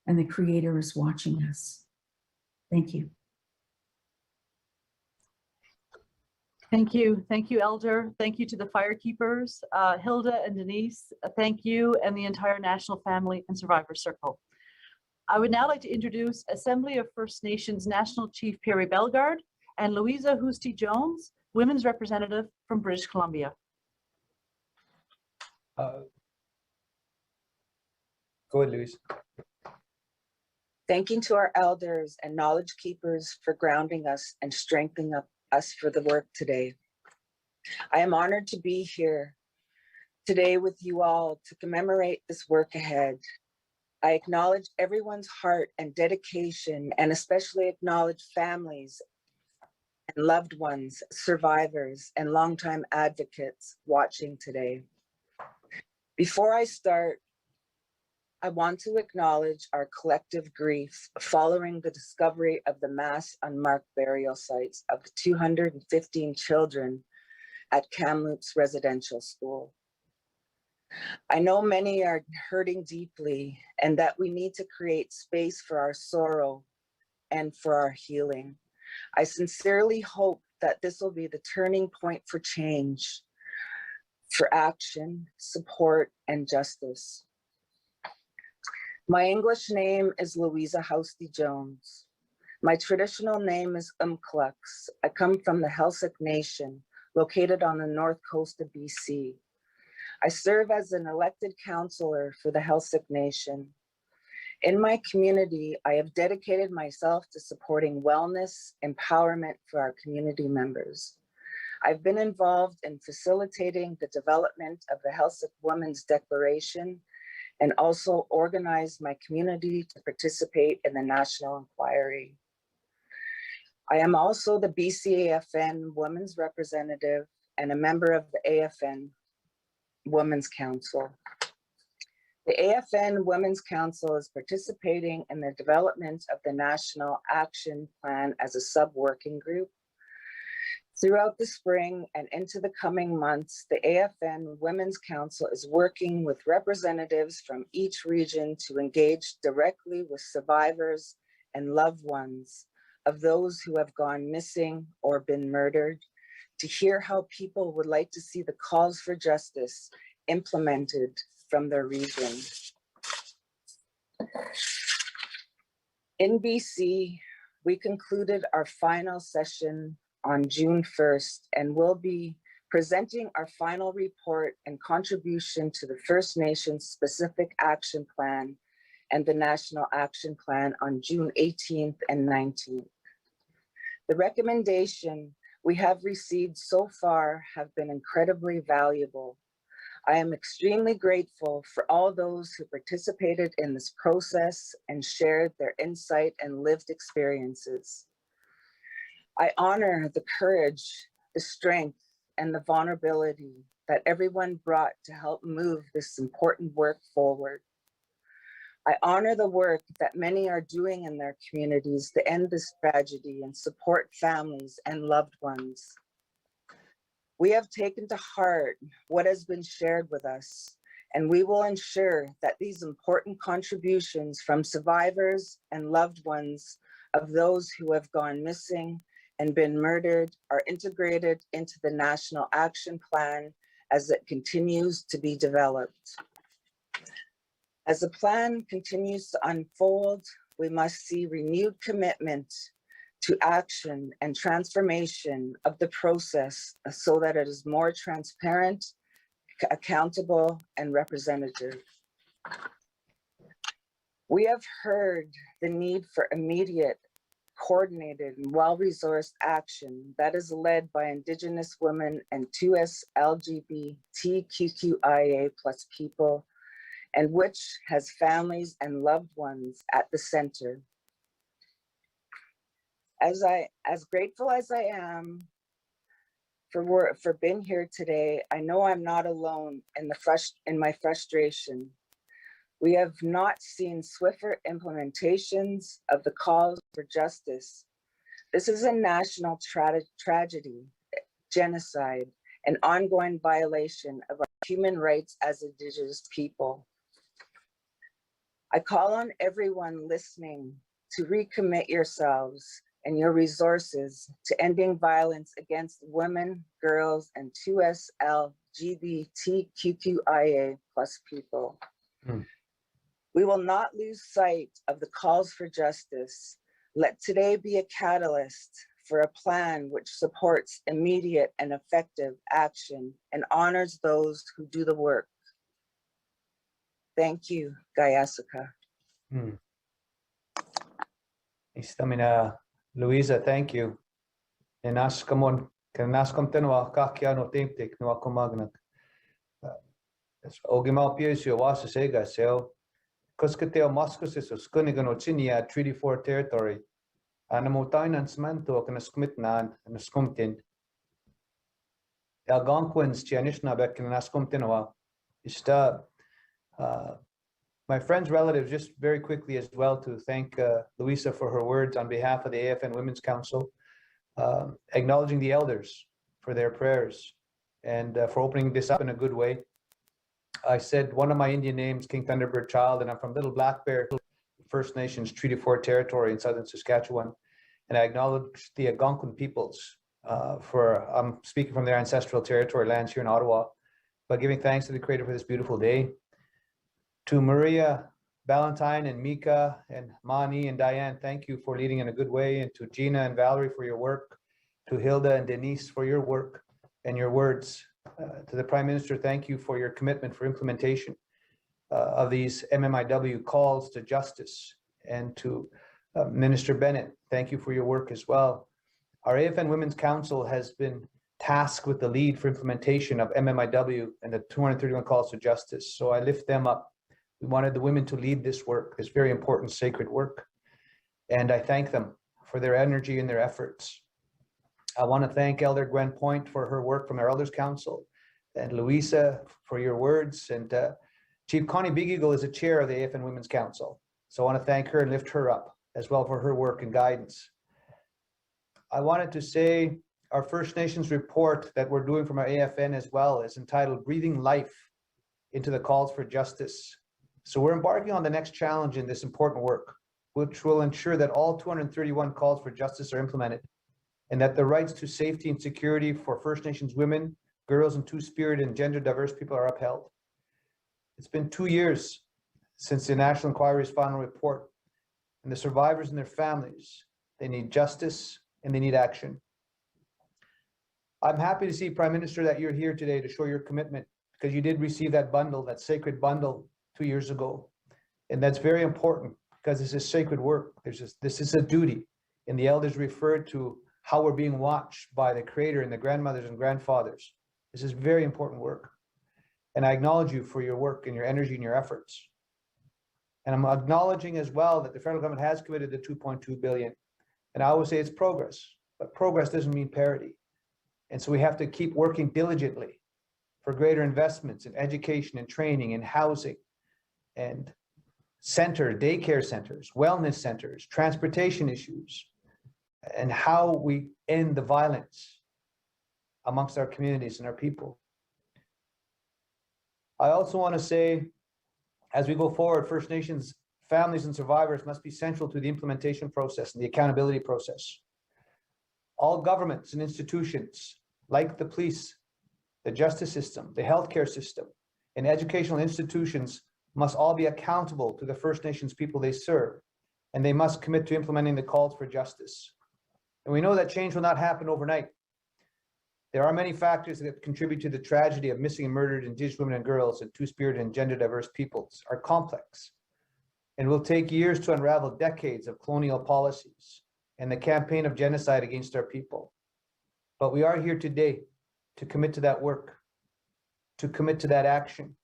and the Creator is watching us. Thank you. Thank you. Thank you, Elder. Thank you to the firekeepers, Hilda and Denise. Thank you and the entire National Family and Survivor Circle. I would now like to introduce Assembly of First Nations National Chief Perry Bellegarde and Louisa Housty-Jones, Women's Representative from British Columbia. Go ahead, Louise. Thanking to our elders and knowledge keepers for grounding us and strengthening us for the work today. I am honored to be here today with you all to commemorate this work ahead. I acknowledge everyone's heart and dedication, and especially acknowledge families and loved ones, survivors, and longtime advocates watching today. Before I start, I want to acknowledge our collective grief following the discovery of the mass unmarked burial sites of the 215 children at Kamloops Residential School. I know many are hurting deeply and that we need to create space for our sorrow and for our healing. I sincerely hope that this will be the turning point for change, for action, support, and justice. My English name is Louisa Housty-Jones. My traditional name is Umklux. I come from the Heiltsuk Nation, located on the north coast of BC. I serve as an elected councillor for the Heiltsuk Nation. In my community, I have dedicated myself to supporting wellness, empowerment for our community members. I've been involved in facilitating the development of the Heiltsuk Women's Declaration and also organized my community to participate in the national inquiry. I am also the BCAFN Women's Representative and a member of the AFN Women's Council. The AFN Women's Council is participating in the development of the National Action Plan as a sub-working group. Throughout the spring and into the coming months, the AFN Women's Council is working with representatives from each region to engage directly with survivors and loved ones of those who have gone missing or been murdered, to hear how people would like to see the calls for justice implemented from their region. In BC, we concluded our final session on June 1st and will be presenting our final report and contribution to the First Nations Specific Action Plan and the National Action Plan on June 18th and 19th. The recommendation we have received so far have been incredibly valuable. I am extremely grateful for all those who participated in this process and shared their insight and lived experiences. I honor the courage, the strength, and the vulnerability that everyone brought to help move this important work forward. I honor the work that many are doing in their communities to end this tragedy and support families and loved ones. We have taken to heart what has been shared with us, and we will ensure that these important contributions from survivors and loved ones of those who have gone missing and been murdered are integrated into the National Action Plan as it continues to be developed. As the plan continues to unfold, we must see renewed commitment to action and transformation of the process so that it is more transparent, accountable, and representative. We have heard the need for immediate, coordinated, and well-resourced action that is led by Indigenous women and 2SLGBTQQIA+ people, and which has families and loved ones at the center. As grateful as I am for being here today, I know I'm not alone in my frustration. We have not seen swifter implementations of the calls for justice. This is a national tragedy, genocide, and ongoing violation of our human rights as Indigenous people. I call on everyone listening to recommit yourselves and your resources to ending violence against women, girls, and 2SLGBTQQIA+ people. We will not lose sight of the calls for justice. Let today be a catalyst for a plan which supports immediate and effective action and honors those who do the work. Thank you, Gayasaka. Istamina, Louisa, thank you. And ask tenwa kakia no temptik no akomagnak. Ogimal Piesio was a sega sell. Cuscateo Moscus is a Skunigan Ochinia Treaty 4 territory. And a Motainans Manto and a Smitnan and a Scumtin. Algonquins, Chianishna Beck and Ascumtinoa. My friend's relatives, just very quickly as well, to thank Louisa for her words on behalf of the AFN Women's Council, acknowledging the elders for their prayers and for opening this up in a good way. I said one of my Indian names, King Thunderbird Child, and I'm from Little Black Bear First Nations Treaty 4 territory in southern Saskatchewan. And I acknowledge the Algonquin peoples I'm speaking from their ancestral territory lands here in Ottawa, by giving thanks to the Creator for this beautiful day. To Maria, Ballantyne, and Mika, and Mani, and Diane, thank you for leading in a good way. And to Gina and Valerie for your work. To Hilda and Denise for your work and your words. To the Prime Minister, thank you for your commitment for implementation of these MMIW calls to justice. And to Minister Bennett, thank you for your work as well. Our AFN Women's Council has been tasked with the lead for implementation of MMIW and the 231 calls to justice. So I lift them up. We wanted the women to lead this work, this very important sacred work. And I thank them for their energy and their efforts. I want to thank Elder Gwen Point for her work from our Elders Council, and Louisa for your words. And Chief Connie Big Eagle is the chair of the AFN Women's Council. So I want to thank her and lift her up as well for her work and guidance. I wanted to say our First Nations report that we're doing from our AFN as well is entitled Breathing Life into the Calls for Justice. So we're embarking on the next challenge in this important work, which will ensure that all 231 calls for justice are implemented, and that the rights to safety and security for First Nations women, girls, and two-spirit and gender diverse people are upheld. It's been 2 years since the National Inquiry's final report, and the survivors and their families, they need justice and they need action. I'm happy to see, Prime Minister, that you're here today to show your commitment, because you did receive that bundle, that sacred bundle 2 years ago. And that's very important, because this is sacred work. This is a duty. And the elders referred to how we're being watched by the Creator and the grandmothers and grandfathers. This is very important work. And I acknowledge you for your work and your energy and your efforts. And I'm acknowledging as well that the federal government has committed the $2.2 billion. And I always say it's progress, but progress doesn't mean parity. And so we have to keep working diligently for greater investments in education and training and housing and daycare centers, wellness centers, transportation issues, and how we end the violence amongst our communities and our people. I also want to say, as we go forward, First Nations families and survivors must be central to the implementation process and the accountability process. All governments and institutions, like the police, the justice system, the healthcare system, and educational institutions, must all be accountable to the First Nations people they serve, and they must commit to implementing the calls for justice. And we know that change will not happen overnight. There are many factors that contribute to the tragedy of missing and murdered Indigenous women and girls and two-spirit and gender diverse peoples are complex, and will take years to unravel decades of colonial policies and the campaign of genocide against our people. But we are here today to commit to that work, to commit to that action,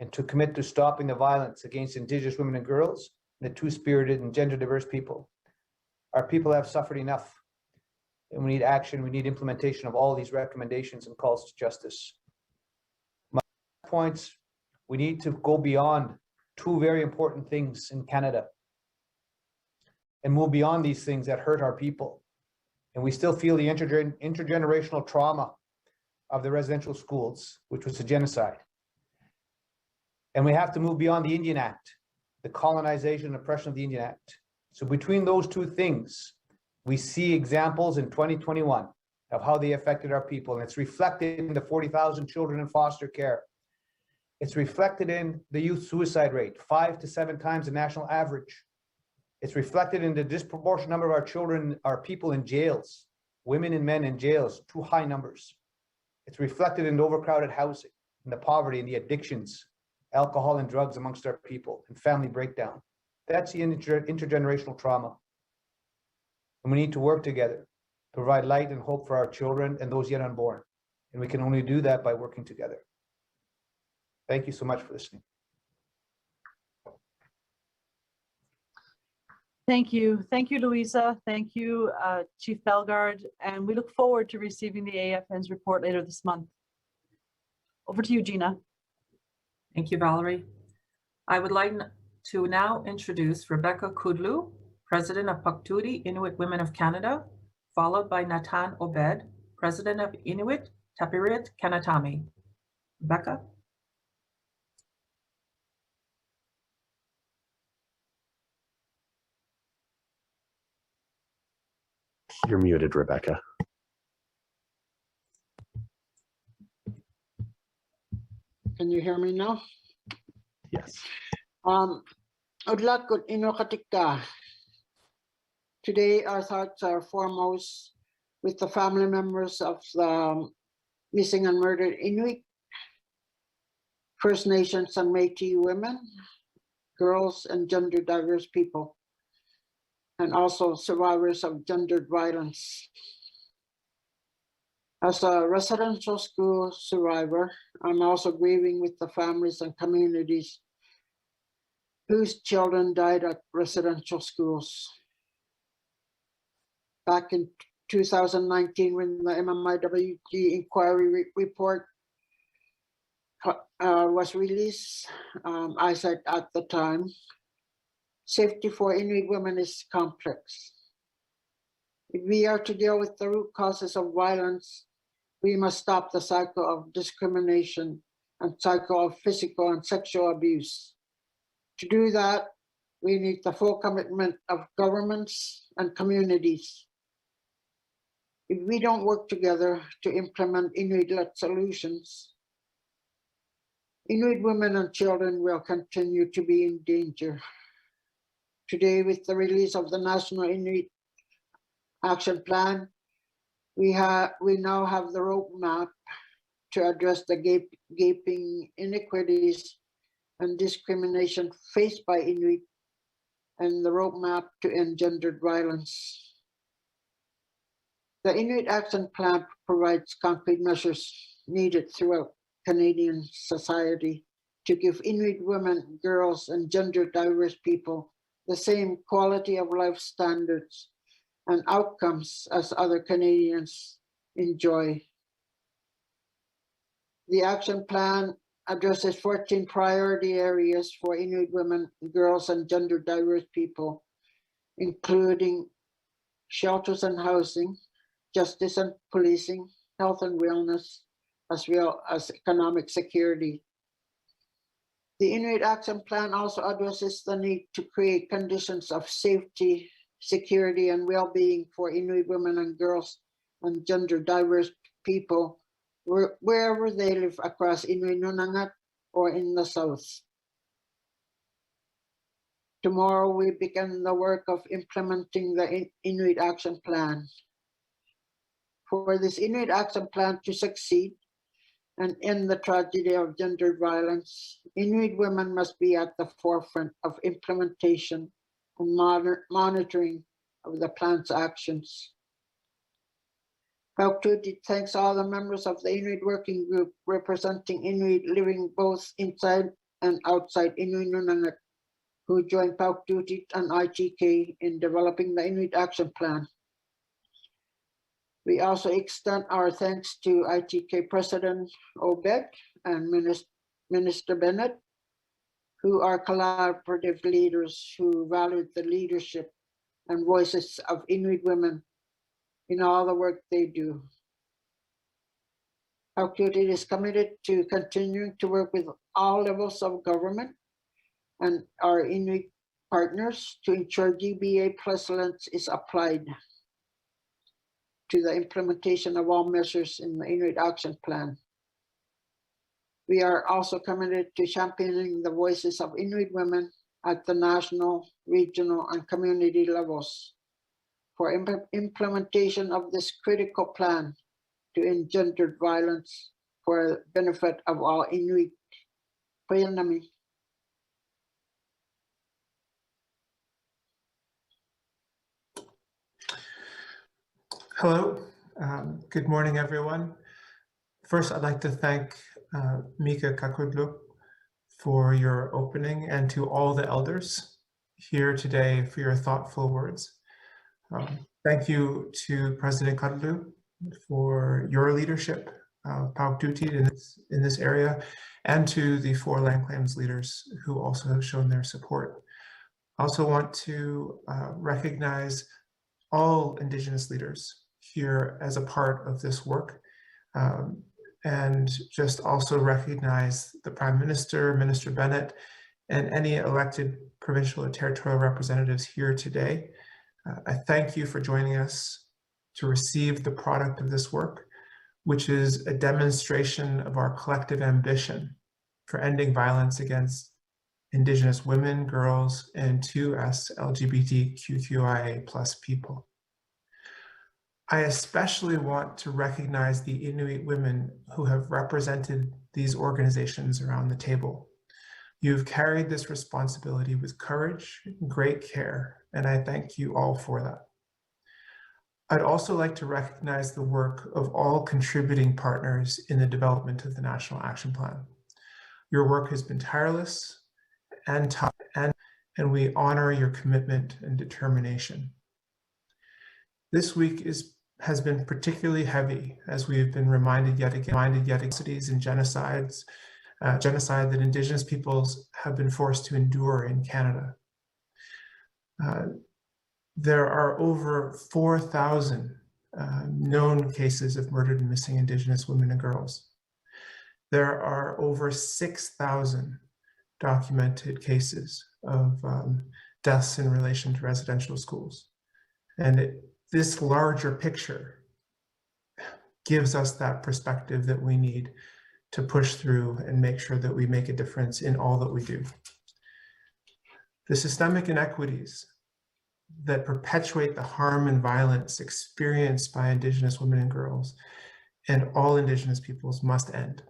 and to commit to stopping the violence against Indigenous women and girls, and the two-spirited and gender diverse people. Our people have suffered enough, and we need action. We need implementation of all these recommendations and calls to justice. My points, we need to go beyond two very important things in Canada and move beyond these things that hurt our people. And we still feel the intergenerational trauma of the residential schools, which was a genocide. And we have to move beyond the Indian Act, the colonization and oppression of the Indian Act. So between those two things, we see examples in 2021 of how they affected our people. And it's reflected in the 40,000 children in foster care. It's reflected in the youth suicide rate, 5 to 7 times the national average. It's reflected in the disproportionate number of our children, our people in jails, women and men in jails, too high numbers. It's reflected in the overcrowded housing, in the poverty and the addictions, alcohol and drugs amongst our people, and family breakdown. That's the intergenerational trauma. And we need to work together to provide light and hope for our children and those yet unborn. And we can only do that by working together. Thank you so much for listening. Thank you. Thank you, Louisa. Thank you, Chief Bellegarde. And we look forward to receiving the AFN's report later this month. Over to you, Gina. Thank you, Valerie. I would like to now introduce Rebecca Kudlu, President of Paktuti Inuit Women of Canada, followed by Natan Obed, President of Inuit Tapirit Kanatami. Rebecca? You're muted, Rebecca. Can you hear me now? Yes. Udlakut Inukatika. Today, our thoughts are foremost with the family members of the missing and murdered Inuit, First Nations and Métis women, girls, and gender diverse people, and also survivors of gendered violence. As a residential school survivor, I'm also grieving with the families and communities whose children died at residential schools. Back in 2019, when the MMIWG inquiry report was released, I said at the time, safety for Inuit women is complex. If we are to deal with the root causes of violence, we must stop the cycle of discrimination and cycle of physical and sexual abuse. To do that, we need the full commitment of governments and communities. If we don't work together to implement Inuit-led solutions, Inuit women and children will continue to be in danger. Today, with the release of the National Inuit Action Plan, we now have the roadmap to address the gaping inequities and discrimination faced by Inuit and the roadmap to end gendered violence. The Inuit Action Plan provides concrete measures needed throughout Canadian society to give Inuit women, girls, and gender diverse people the same quality of life standards and outcomes as other Canadians enjoy. The action plan addresses 14 priority areas for Inuit women, girls, and gender diverse people, including shelters and housing, justice and policing, health and wellness, as well as economic security. The Inuit Action Plan also addresses the need to create conditions of safety, security, and well-being for Inuit women and girls and gender diverse people wherever they live across Inuit Nunangat or in the South. Tomorrow we begin the work of implementing the Inuit Action Plan. For this Inuit Action Plan to succeed and end the tragedy of gendered violence, Inuit women must be at the forefront of implementation and monitoring of the plan's actions. Paktuti thanks all the members of the Inuit Working Group representing Inuit living both inside and outside Inuit Nunangat who joined Paktuti and ITK in developing the Inuit Action Plan. We also extend our thanks to ITK President Obed and Minister Bennett, who are collaborative leaders who valued the leadership and voices of Inuit women in all the work they do. Paktuti is committed to continuing to work with all levels of government and our Inuit partners to ensure GBA Plus lens is applied to the implementation of all measures in the Inuit Action Plan. We are also committed to championing the voices of Inuit women at the national, regional, and community levels for implementation of this critical plan to end gendered violence for the benefit of all Inuit. Hello, good morning, everyone. First, I'd like to thank Mika Kakudlu for your opening and to all the elders here today for your thoughtful words. Thank you to President Kudlu for your leadership, Pau-Duty in this area, and to the 4 land claims leaders who also have shown their support. I also want to recognize all Indigenous leaders here as a part of this work, and just also recognize the Prime Minister, Minister Bennett, and any elected provincial or territorial representatives here today. I thank you for joining us to receive the product of this work, which is a demonstration of our collective ambition for ending violence against Indigenous women, girls, and 2SLGBTQQIA+ people. I especially want to recognize the Inuit women who have represented these organizations around the table. You've carried this responsibility with courage and great care, and I thank you all for that. I'd also like to recognize the work of all contributing partners in the development of the National Action Plan. Your work has been tireless and tough, and we honor your commitment and determination. This week has been particularly heavy, as we have been reminded yet again, atrocities and genocide that Indigenous peoples have been forced to endure in Canada. There are over 4,000 known cases of murdered and missing Indigenous women and girls. There are over 6,000 documented cases of deaths in relation to residential schools. And this larger picture gives us that perspective that we need to push through and make sure that we make a difference in all that we do. The systemic inequities that perpetuate the harm and violence experienced by Indigenous women and girls and all Indigenous peoples must end.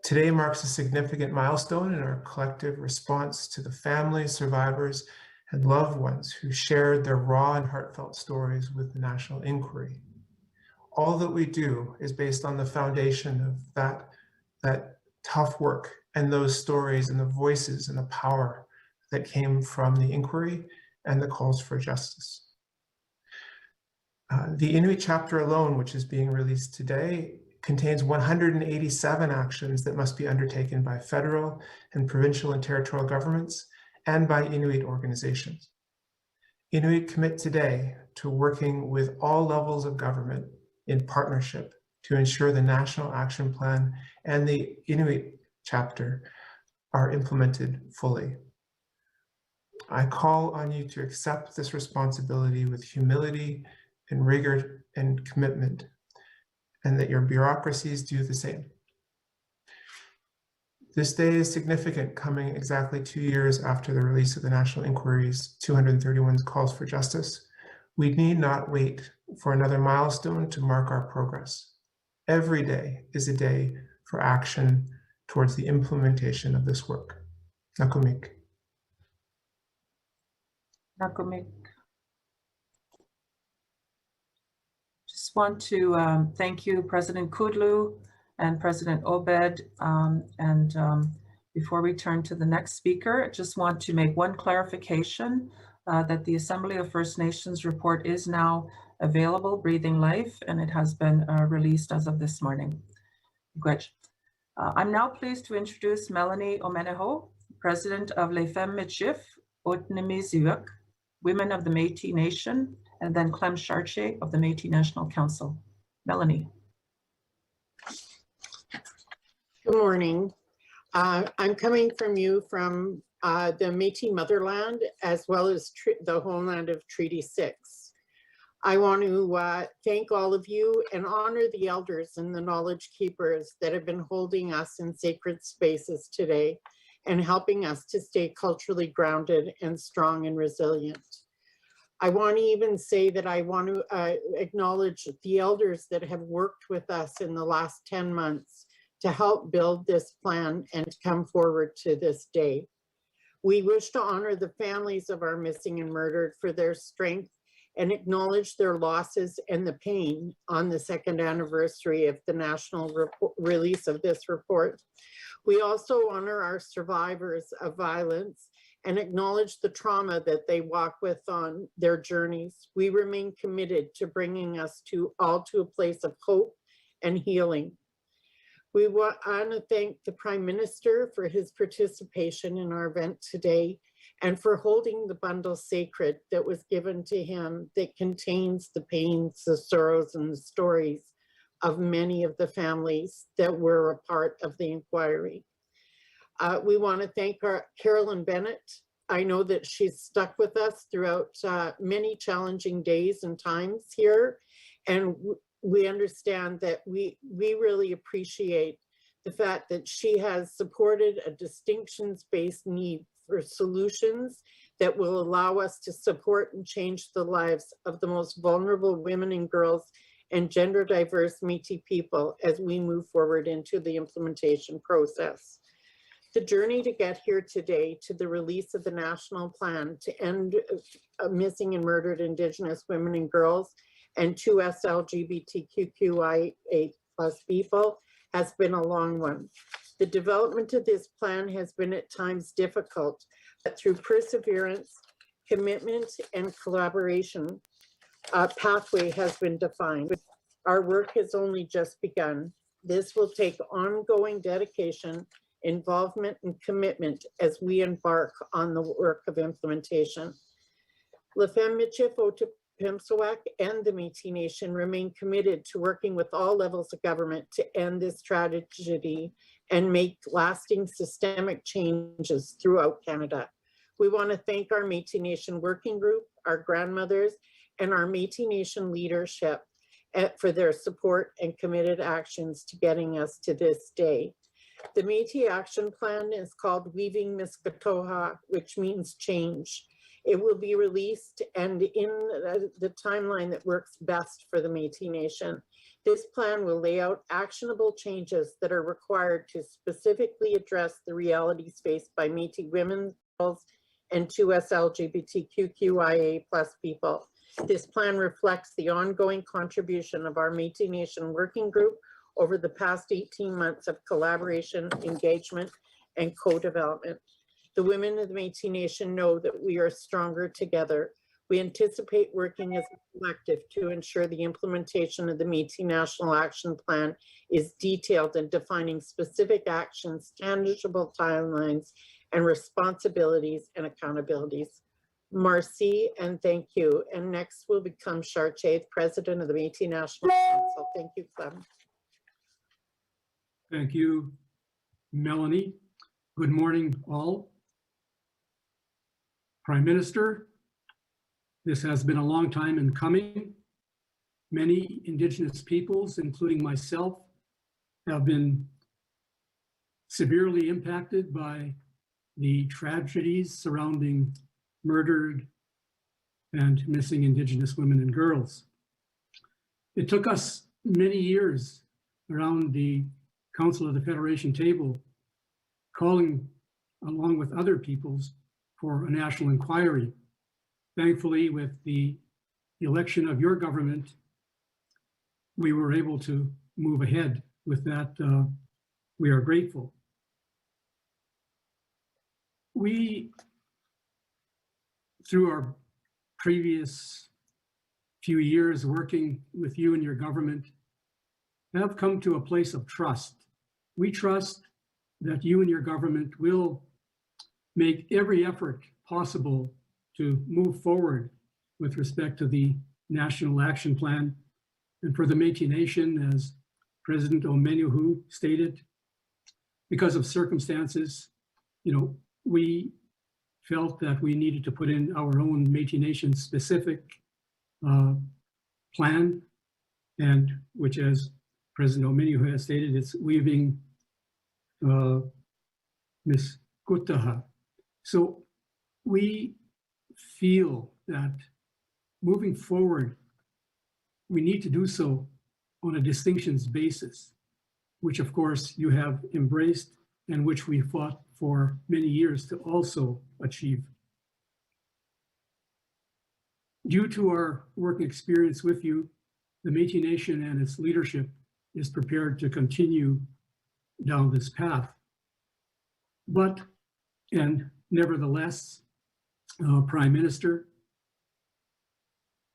Today marks a significant milestone in our collective response to the families, survivors, and loved ones who shared their raw and heartfelt stories with the National Inquiry. All that we do is based on the foundation of that tough work and those stories and the voices and the power that came from the inquiry and the calls for justice. The Inuit chapter alone, which is being released today, contains 187 actions that must be undertaken by federal and provincial and territorial governments and by Inuit organizations. Inuit commit today to working with all levels of government in partnership to ensure the National Action Plan and the Inuit chapter are implemented fully. I call on you to accept this responsibility with humility and rigor and commitment, and that your bureaucracies do the same. This day is significant, coming exactly 2 years after the release of the National Inquiry's 231 calls for justice. We need not wait for another milestone to mark our progress. Every day is a day for action towards the implementation of this work. Nakumik. Nakumik. Just want to thank you, President Kudlu and President Obed. Before we turn to the next speaker, I just want to make one clarification that the Assembly of First Nations report is now available, Breathing Life, and it has been released as of this morning. Great. I'm now pleased to introduce Melanie Omeneho, President of Les Femmes Michif, Otnimizuyuk, Women of the Métis Nation, and then Clem Chartier of the Métis National Council. Melanie. Good morning. I'm coming from the Métis motherland, as well as the homeland of Treaty 6. I want to thank all of you and honor the elders and the knowledge keepers that have been holding us in sacred spaces today and helping us to stay culturally grounded and strong and resilient. I want to even say that I want to acknowledge the elders that have worked with us in the last 10 months to help build this plan and come forward to this day. We wish to honor the families of our missing and murdered for their strength and acknowledge their losses and the pain on the 2nd anniversary of the national release of this report. We also honor our survivors of violence and acknowledge the trauma that they walk with on their journeys. We remain committed to bringing us all to a place of hope and healing. We want to thank the Prime Minister for his participation in our event today and for holding the bundle sacred that was given to him that contains the pains, the sorrows, and the stories of many of the families that were a part of the inquiry. We want to thank Carolyn Bennett. I know that she's stuck with us throughout many challenging days and times here, and we understand that we really appreciate the fact that she has supported a distinctions-based need for solutions that will allow us to support and change the lives of the most vulnerable women and girls and gender diverse Métis people as we move forward into the implementation process. The journey to get here today to the release of the national plan to end missing and murdered Indigenous women and girls and 2SLGBTQQIA+ people has been a long one. The development of this plan has been at times difficult, but through perseverance, commitment, and collaboration, a pathway has been defined. Our work has only just begun. This will take ongoing dedication, involvement, and commitment as we embark on the work of implementation. La Femme Michif Otipimsawak and the Métis Nation remain committed to working with all levels of government to end this tragedy and make lasting systemic changes throughout Canada. We want to thank our Métis Nation Working Group, our grandmothers, and our Métis Nation leadership for their support and committed actions to getting us to this day. The Métis Action Plan is called Weaving Miskatoha, which means change. It will be released and in the timeline that works best for the Métis Nation. This plan will lay out actionable changes that are required to specifically address the realities faced by Métis women, girls, and 2SLGBTQQIA+ people. This plan reflects the ongoing contribution of our Métis Nation Working Group over the past 18 months of collaboration, engagement, and co-development. The women of the Métis Nation know that we are stronger together. We anticipate working as a collective to ensure the implementation of the Métis National Action Plan is detailed in defining specific actions, tangible timelines, and responsibilities and accountabilities. Merci and thank you. And next will become Chartier, President of the Métis National Council. Thank you, Clem. Thank you, Melanie. Good morning, all. Prime Minister, this has been a long time in coming. Many Indigenous peoples, including myself, have been severely impacted by the tragedies surrounding murdered and missing Indigenous women and girls. It took us many years around the Council of the Federation table, calling along with other peoples for a national inquiry. Thankfully, with the election of your government, we were able to move ahead with that. We are grateful. We, through our previous few years working with you and your government, have come to a place of trust. We trust that you and your government will make every effort possible to move forward with respect to the National Action Plan. And for the Métis Nation, as President Omenuhu stated, because of circumstances, we felt that we needed to put in our own Métis Nation specific plan, and which, as President Omenuhu has stated, it's weaving Miskatoha. So we feel that moving forward, we need to do so on a distinctions basis, which of course you have embraced and which we fought for many years to also achieve. Due to our work experience with you, the Métis Nation and its leadership is prepared to continue down this path. But, and nevertheless, Prime Minister,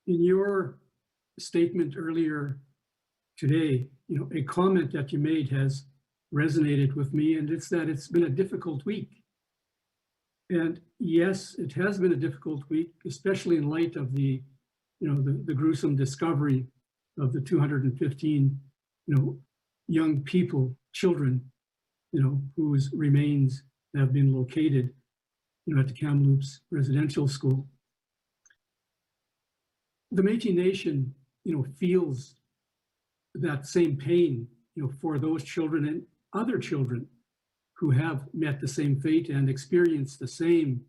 in your statement earlier today, a comment that you made has resonated with me, and it's that it's been a difficult week. And yes, it has been a difficult week, especially in light of the gruesome discovery of the 215, young people, children, whose remains have been located, at the Kamloops Residential School. The Métis Nation, feels that same pain, for those children and other children who have met the same fate and experienced the same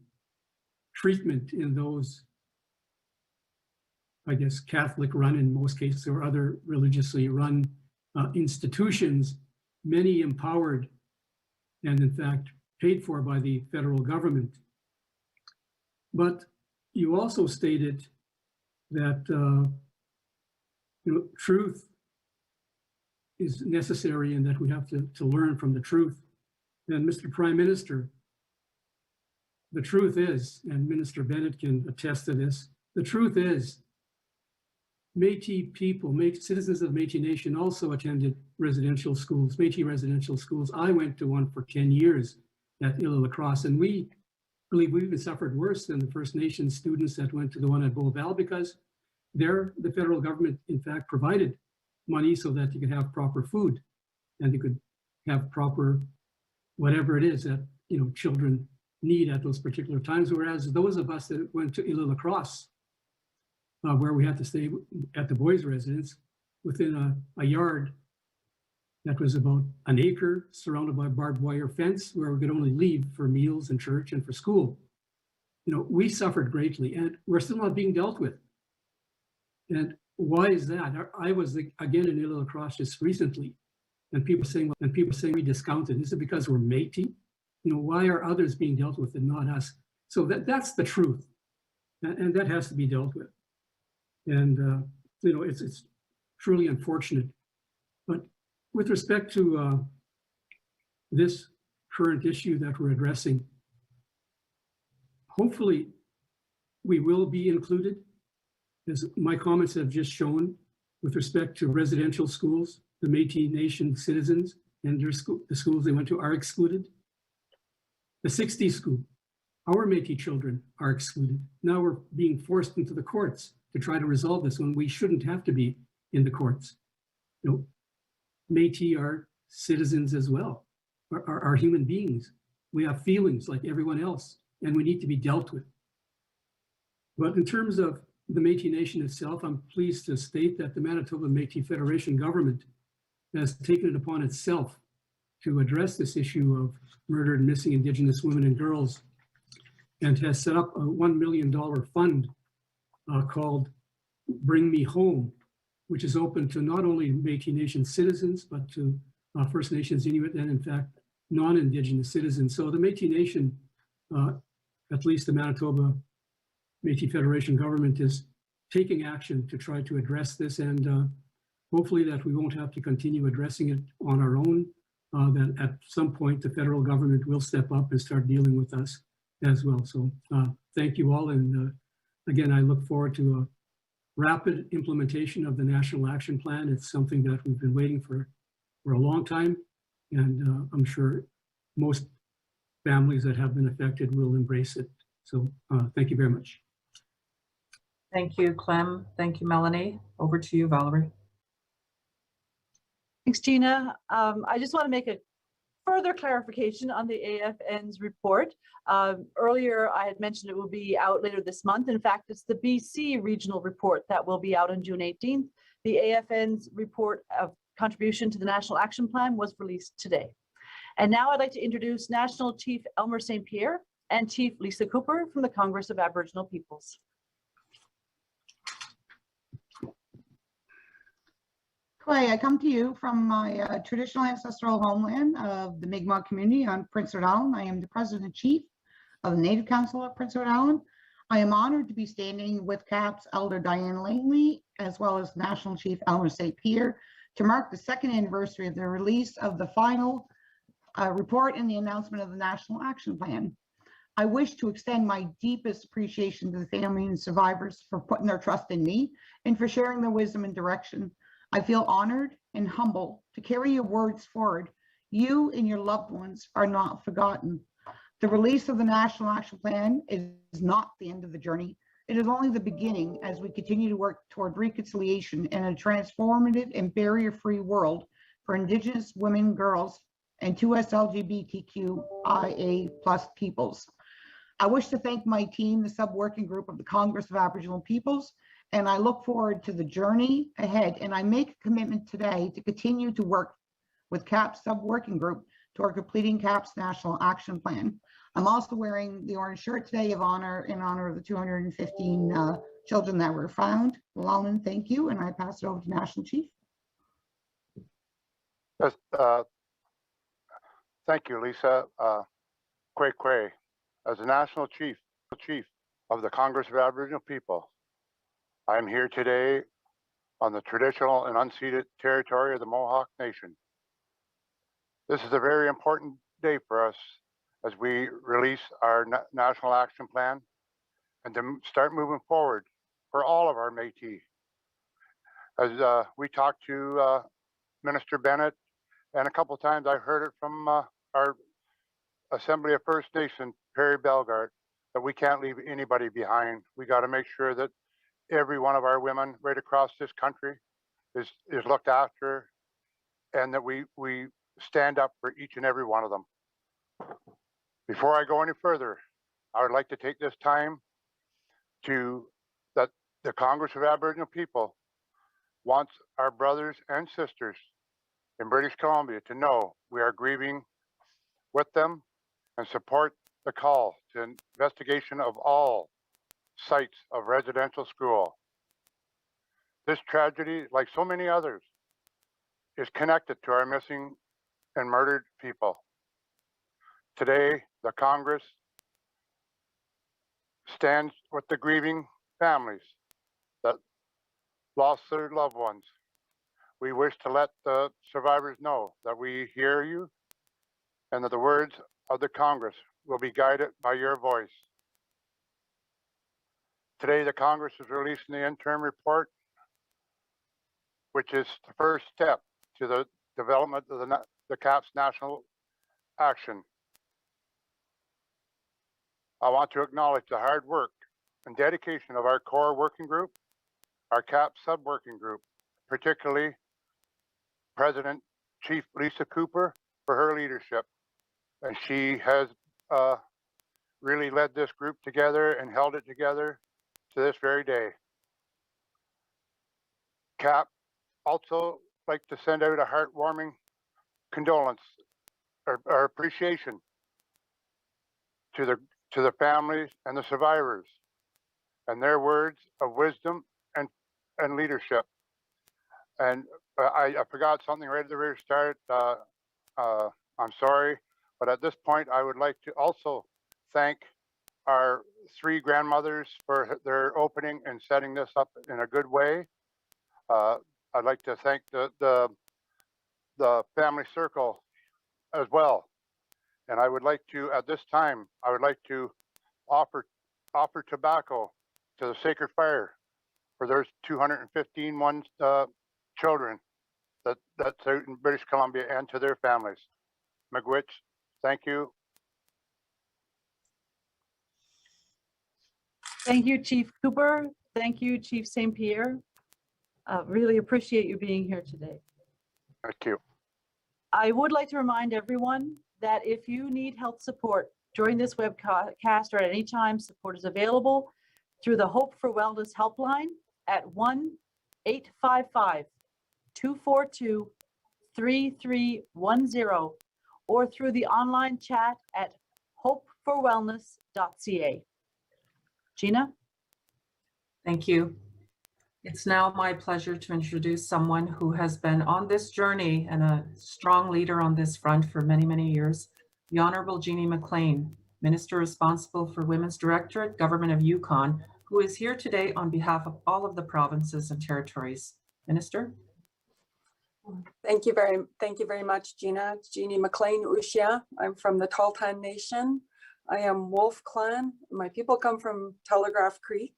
treatment in those, I guess, Catholic run in most cases, or other religiously run institutions, many empowered and in fact paid for by the federal government. But you also stated that truth is necessary and that we have to learn from the truth. And Mr. Prime Minister, the truth is, and Minister Bennett can attest to this, the truth is Métis people, citizens of the Métis Nation also attended residential schools, Métis residential schools. I went to one for 10 years at Île-à-la-Crosse, and we believe we even suffered worse than the First Nations students that went to the one at Beauval, because there the federal government in fact provided money so that you could have proper food and you could have proper whatever it is that children need at those particular times. Whereas those of us that went to Île-à-la-Crosse, where we had to stay at the boys' residence within a yard that was about an acre surrounded by a barbed wire fence, where we could only leave for meals and church and for school. We suffered greatly, and we're still not being dealt with. And why is that? I was again in Île-à-la-Crosse just recently, and people saying we discounted. Is it because we're Métis? Why are others being dealt with and not us? So that's the truth, and that has to be dealt with. And it's truly unfortunate. But with respect to this current issue that we're addressing, hopefully we will be included, as my comments have just shown, with respect to residential schools. The Métis Nation citizens and the schools they went to are excluded. The 60 school, our Métis children are excluded. Now we're being forced into the courts to try to resolve this when we shouldn't have to be in the courts. Métis are citizens as well, are human beings. We have feelings like everyone else, and we need to be dealt with. But in terms of the Métis Nation itself, I'm pleased to state that the Manitoba Métis Federation government has taken it upon itself to address this issue of murdered and missing Indigenous women and girls, and has set up a $1 million fund called Bring Me Home, which is open to not only Métis Nation citizens, but to First Nations, Inuit, and in fact, non-Indigenous citizens. So the Métis Nation, at least the Manitoba Métis Federation government, is taking action to try to address this, and hopefully that we won't have to continue addressing it on our own, that at some point the federal government will step up and start dealing with us as well. So thank you all, and again, I look forward to a rapid implementation of the National Action Plan. It's something that we've been waiting for a long time, and I'm sure most families that have been affected will embrace it. So thank you very much. Thank you, Clem. Thank you, Melanie. Over to you, Valerie. Thanks, Gina. I just want to make a further clarification on the AFN's report. Earlier, I had mentioned it will be out later this month. In fact, it's the BC regional report that will be out on June 18th. The AFN's report of contribution to the National Action Plan was released today. And now I'd like to introduce National Chief Elmer St. Pierre and Chief Lisa Cooper from the Congress of Aboriginal Peoples. Clay, I come to you from my traditional ancestral homeland of the Mi'kmaq community on Prince Edward Island. I am the President and Chief of the Native Council of Prince Edward Island. I am honored to be standing with CAP's Elder Diane Langley, as well as National Chief Elmer St. Pierre, to mark the second anniversary of the release of the final report and the announcement of the National Action Plan. I wish to extend my deepest appreciation to the family and survivors for putting their trust in me and for sharing their wisdom and direction. I feel honored and humbled to carry your words forward. You and your loved ones are not forgotten. The release of the National Action Plan is not the end of the journey. It is only the beginning as we continue to work toward reconciliation and a transformative and barrier-free world for Indigenous women, girls, and 2SLGBTQIA+ peoples. I wish to thank my team, the sub-working group of the Congress of Aboriginal Peoples, and I look forward to the journey ahead. And I make a commitment today to continue to work with CAP's sub-working group toward completing CAP's National Action Plan. I'm also wearing the orange shirt today in honor of the 215 children that were found. Ballantyne, thank you, and I pass it over to National Chief. Yes, thank you, Lisa. Quay, as the National Chief of the Congress of Aboriginal People, I am here today on the traditional and unceded territory of the Mohawk Nation. This is a very important day for us as we release our National Action Plan and to start moving forward for all of our Métis. As we talked to Minister Bennett, and a couple of times I heard it from our Assembly of First Nation, Perry Bellegarde, that we can't leave anybody behind. We got to make sure that every one of our women right across this country is looked after, and that we stand up for each and every one of them. Before I go any further, I would like to take this time to that the Congress of Aboriginal People wants our brothers and sisters in British Columbia to know we are grieving with them and support the call to investigation of all sites of residential school. This tragedy, like so many others, is connected to our missing and murdered people. Today, the Congress stands with the grieving families that lost their loved ones. We wish to let the survivors know that we hear you and that the words of the Congress will be guided by your voice. Today, the Congress is releasing the interim report, which is the first step to the development of the CAP's National Action. I want to acknowledge the hard work and dedication of our core working group, our CAP sub-working group, particularly President Chief Lisa Cooper for her leadership. And she has really led this group together and held it together to this very day. CAP also like to send out a heartwarming condolence or appreciation to the families and the survivors and their words of wisdom and leadership. And I forgot something right at the very start. I'm sorry, but at this point, I would like to also thank our three grandmothers for their opening and setting this up in a good way. I'd like to thank the family circle as well. And I would like to, at this time, I would like to offer tobacco to the Sacred Fire for those 215 children that's out in British Columbia, and to their families. Miigwech, thank you. Thank you, Chief Cooper. Thank you, Chief St. Pierre. Really appreciate you being here today. Thank you. I would like to remind everyone that if you need health support during this webcast or at any time, support is available through the Hope for Wellness helpline at 1-855-242-3310 or through the online chat at hopeforwellness.ca. Gina? Thank you. It's now my pleasure to introduce someone who has been on this journey and a strong leader on this front for many, many years, the Honourable Jeannie McLean, Minister responsible for Women's Directorate, Government of Yukon, who is here today on behalf of all of the provinces and territories. Minister? Thank you very much, Gina. Jeannie McLean Ushia. I'm from the Ballantyne Nation. I am Wolf Clan. My people come from Telegraph Creek,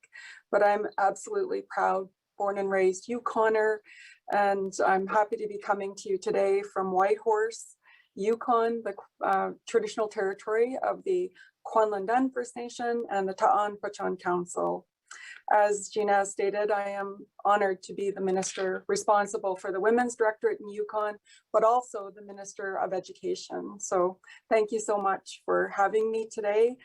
but I'm absolutely proud, born and raised Yukoner, and I'm happy to be coming to you today from Whitehorse, Yukon, the traditional territory of the Kwanlundan First Nation and the Ta'an Council. As Gina stated, I am honored to be the minister responsible for the Women's Directorate in Yukon, but also the Minister of Education. So thank you so much for having me today.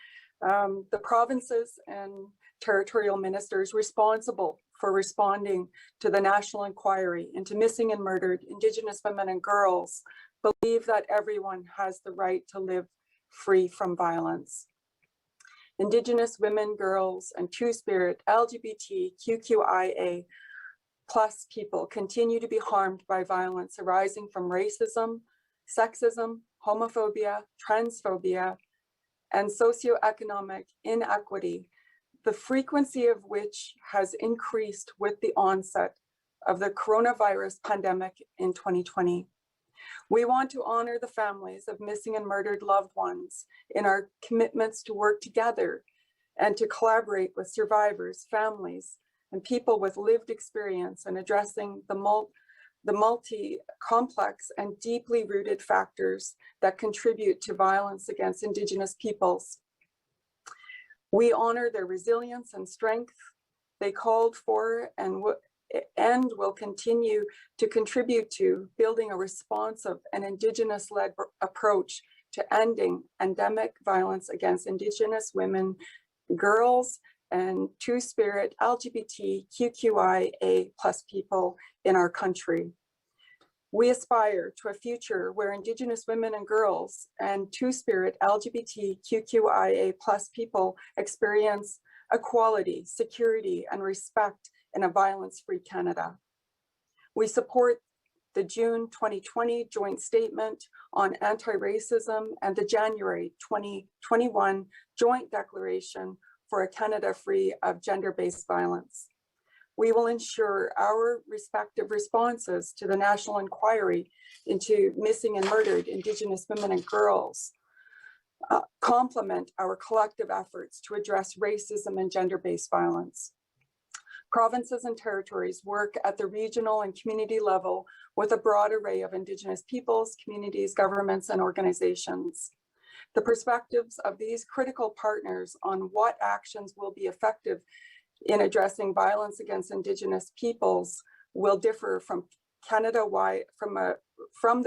The provinces and territorial ministers responsible for responding to the national inquiry into missing and murdered Indigenous women and girls believe that everyone has the right to live free from violence. Indigenous women, girls, and Two-Spirit LGBTQQIA+ people continue to be harmed by violence arising from racism, sexism, homophobia, transphobia, and socioeconomic inequity, the frequency of which has increased with the onset of the coronavirus pandemic in 2020. We want to honor the families of missing and murdered loved ones in our commitments to work together and to collaborate with survivors, families, and people with lived experience in addressing the multi-complex and deeply rooted factors that contribute to violence against Indigenous peoples. We honor their resilience and strength they called for and will continue to contribute to building a responsive and Indigenous-led approach to ending endemic violence against Indigenous women, girls, and Two-Spirit LGBTQQIA+ people in our country. We aspire to a future where Indigenous women and girls and Two-Spirit LGBTQQIA+ people experience equality, security, and respect in a violence-free Canada. We support the June 2020 joint statement on anti-racism and the January 2021 joint declaration for a Canada free of gender-based violence. We will ensure our respective responses to the national inquiry into missing and murdered Indigenous women and girls complement our collective efforts to address racism and gender-based violence. Provinces and territories work at the regional and community level with a broad array of Indigenous peoples, communities, governments, and organizations. The perspectives of these critical partners on what actions will be effective in addressing violence against Indigenous peoples will differ from the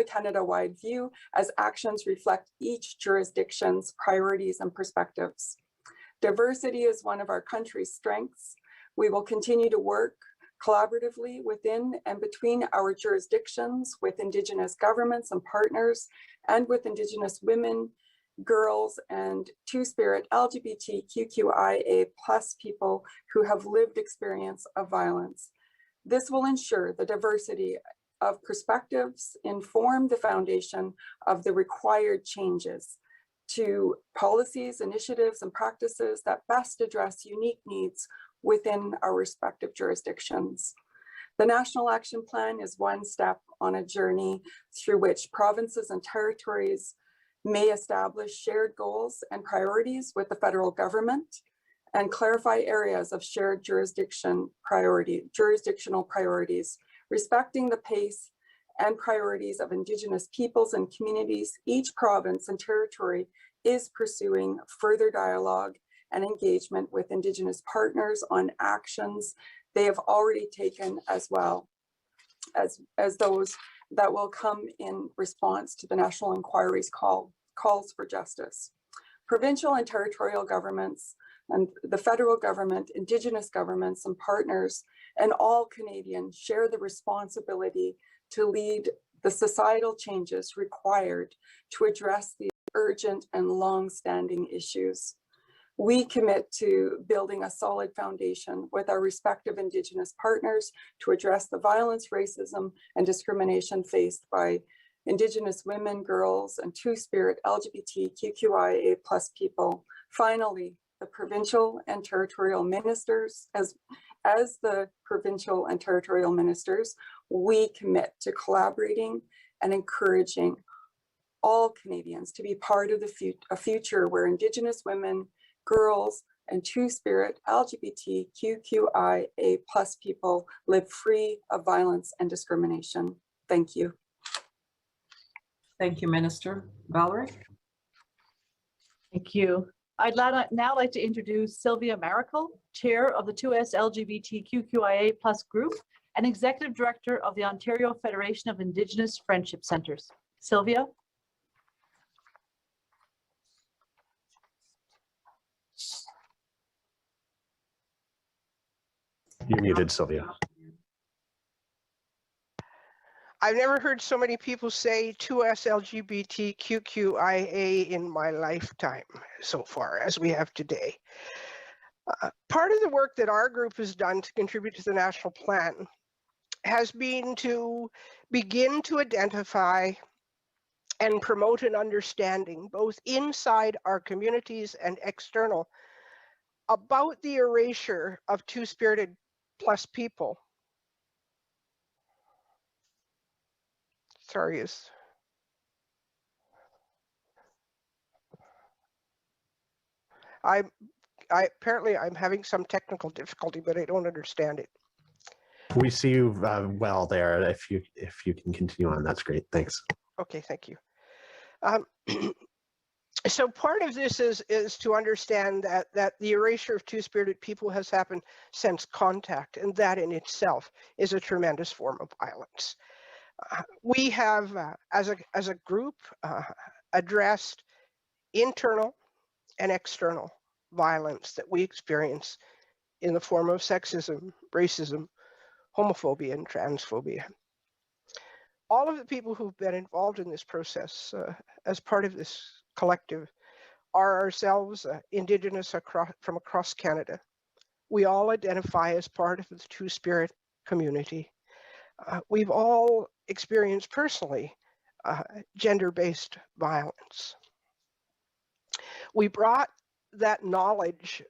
Canada-wide view as actions reflect each jurisdiction's priorities and perspectives. Diversity is one of our country's strengths. We will continue to work collaboratively within and between our jurisdictions with Indigenous governments and partners and with Indigenous women, girls, and Two-Spirit LGBTQQIA+ people who have lived experience of violence. This will ensure the diversity of perspectives inform the foundation of the required changes to policies, initiatives, and practices that best address unique needs within our respective jurisdictions. The National Action Plan is one step on a journey through which provinces and territories may establish shared goals and priorities with the federal government and clarify areas of shared jurisdictional priorities, respecting the pace and priorities of Indigenous peoples and communities. Each province and territory is pursuing further dialogue and engagement with Indigenous partners on actions they have already taken, as well as those that will come in response to the national inquiry's calls for justice. Provincial and territorial governments and the federal government, Indigenous governments and partners, and all Canadians share the responsibility to lead the societal changes required to address the urgent and long-standing issues. We commit to building a solid foundation with our respective Indigenous partners to address the violence, racism, and discrimination faced by Indigenous women, girls, and Two-Spirit LGBTQQIA+ people. Finally, the provincial and territorial ministers as the provincial and territorial ministers, we commit to collaborating and encouraging all Canadians to be part of a future where Indigenous women, girls, and Two-Spirit LGBTQQIA+ people live free of violence and discrimination. Thank you. Thank you, Minister. Valerie? Thank you. I'd now like to introduce Sylvia Maracle, Chair of the 2SLGBTQQIA+ group and Executive Director of the Ontario Federation of Indigenous Friendship Centres. Sylvia? You're muted, Sylvia. I've never heard so many people say 2SLGBTQQIA in my lifetime so far as we have today. Part of the work that our group has done to contribute to the national plan has been to begin to identify and promote an understanding, both inside our communities and external, about the erasure of Two-Spirited plus people. Sorry, apparently I'm having some technical difficulty, but I don't understand it. We see you well there. If you can continue on, that's great. Thanks. Okay, thank you. So part of this is to understand that the erasure of Two-Spirited people has happened since contact, and that in itself is a tremendous form of violence. We have, as a group, addressed internal and external violence that we experience in the form of sexism, racism, homophobia, and transphobia. All of the people who've been involved in this process as part of this collective are ourselves Indigenous from across Canada. We all identify as part of the Two-Spirit community. We've all experienced personally gender-based violence. We brought that knowledge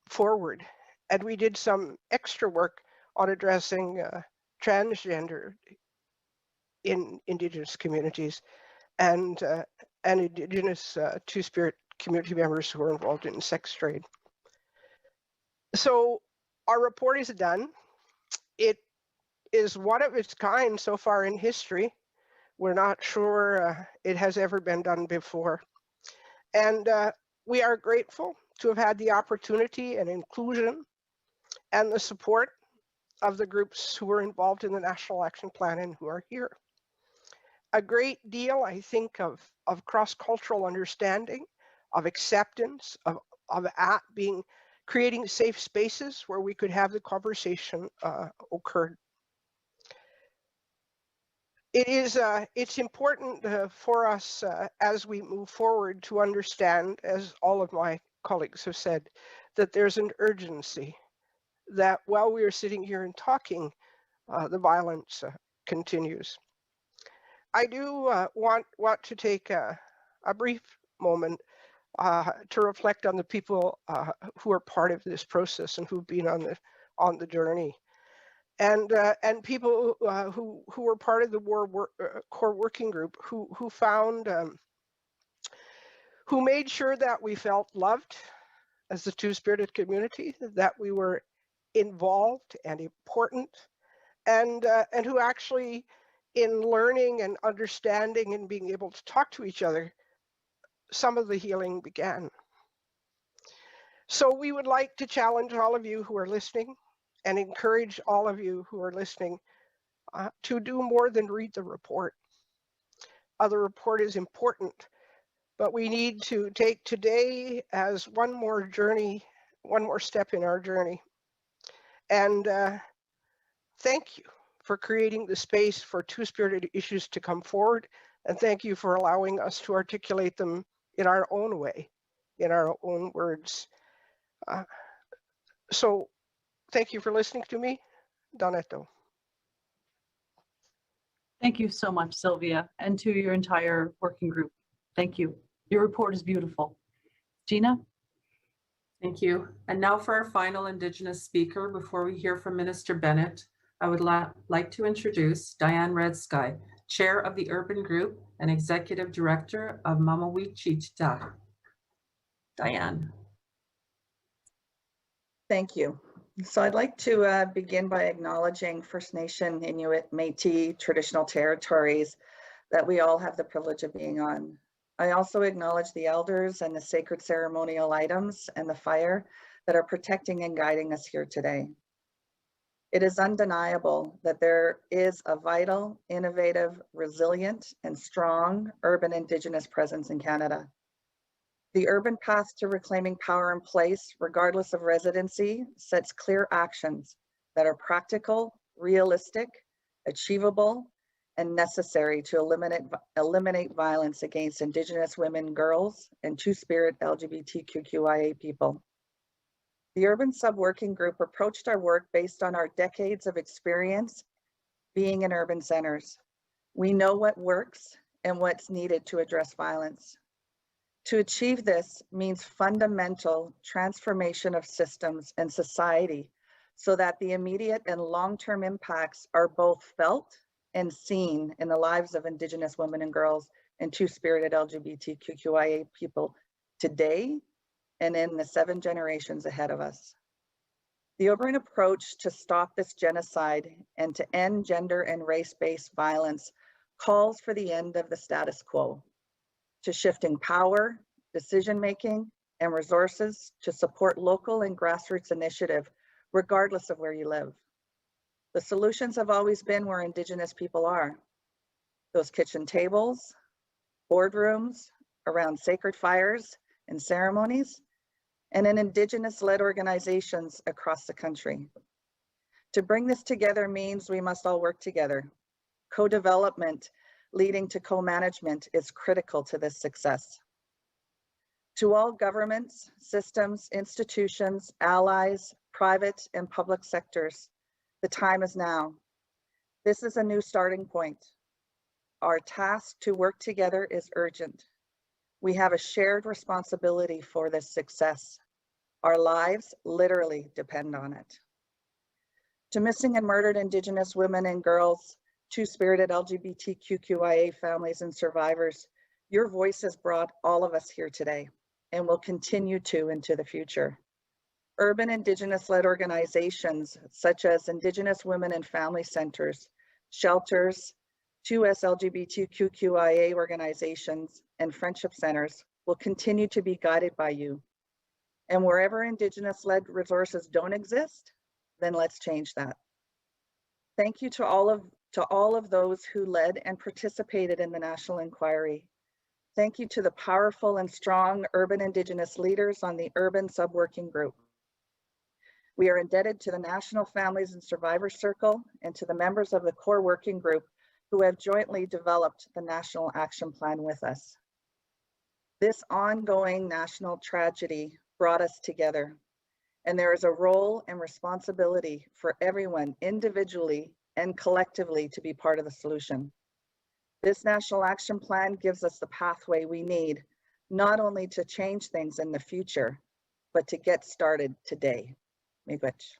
forward, and we did some extra work on addressing transgender in Indigenous communities and Indigenous Two-Spirit community members who are involved in sex trade. So our report is done. It is one of its kind so far in history. We're not sure it has ever been done before. And we are grateful to have had the opportunity and inclusion and the support of the groups who were involved in the National Action Plan and who are here. A great deal, I think, of cross-cultural understanding, of acceptance, of creating safe spaces where we could have the conversation occurred. It's important for us as we move forward to understand, as all of my colleagues have said, that there's an urgency, that while we are sitting here and talking, the violence continues. I do want to take a brief moment to reflect on the people who are part of this process and who've been on the journey, and people who were part of the core working group who found who made sure that we felt loved as the Two-Spirited community, that we were involved and important, and who actually, in learning and understanding and being able to talk to each other, some of the healing began. So we would like to challenge all of you who are listening and encourage all of you who are listening to do more than read the report. The report is important, but we need to take today as one more journey, one more step in our journey. And thank you for creating the space for Two-Spirited issues to come forward. And thank you for allowing us to articulate them in our own way, in our own words. So thank you for listening to me. Donetto. Thank you so much, Sylvia, and to your entire working group. Thank you. Your report is beautiful. Gina? Thank you. And now for our final Indigenous speaker, before we hear from Minister Bennett, I would like to introduce Diane Redsky, Chair of the Urban Group and Executive Director of Mamawichita. Diane. Thank you. So I'd like to begin by acknowledging First Nation, Inuit, Métis, traditional territories that we all have the privilege of being on. I also acknowledge the elders and the sacred ceremonial items and the fire that are protecting and guiding us here today. It is undeniable that there is a vital, innovative, resilient, and strong urban Indigenous presence in Canada. The urban path to reclaiming power and place, regardless of residency, sets clear actions that are practical, realistic, achievable, and necessary to eliminate violence against Indigenous women, girls, and Two-Spirit LGBTQQIA people. The Urban Sub-Working Group approached our work based on our decades of experience being in urban centers. We know what works and what's needed to address violence. To achieve this means fundamental transformation of systems and society so that the immediate and long-term impacts are both felt and seen in the lives of Indigenous women and girls and Two-Spirited LGBTQQIA people today and in the 7 generations ahead of us. The urban approach to stop this genocide and to end gender and race-based violence calls for the end of the status quo, to shifting power, decision-making, and resources to support local and grassroots initiative, regardless of where you live. The solutions have always been where Indigenous people are. Those kitchen tables, boardrooms, around sacred fires and ceremonies, and in Indigenous-led organizations across the country. To bring this together means we must all work together. Co-development leading to co-management is critical to this success. To all governments, systems, institutions, allies, private and public sectors, the time is now. This is a new starting point. Our task to work together is urgent. We have a shared responsibility for this success. Our lives literally depend on it. To missing and murdered Indigenous women and girls, Two-Spirited LGBTQQIA families and survivors, your voices brought all of us here today and will continue to into the future. Urban Indigenous-led organizations such as Indigenous Women and Family Centers, shelters, 2SLGBTQQIA organizations, and friendship centers will continue to be guided by you. And wherever Indigenous-led resources don't exist, then let's change that. Thank you to all of those who led and participated in the national inquiry. Thank you to the powerful and strong urban Indigenous leaders on the Urban Sub-Working Group. We are indebted to the National Families and Survivors Circle and to the members of the Core Working Group who have jointly developed the National Action Plan with us. This ongoing national tragedy brought us together, and there is a role and responsibility for everyone individually and collectively to be part of the solution. This National Action Plan gives us the pathway we need, not only to change things in the future, but to get started today. Miigwech.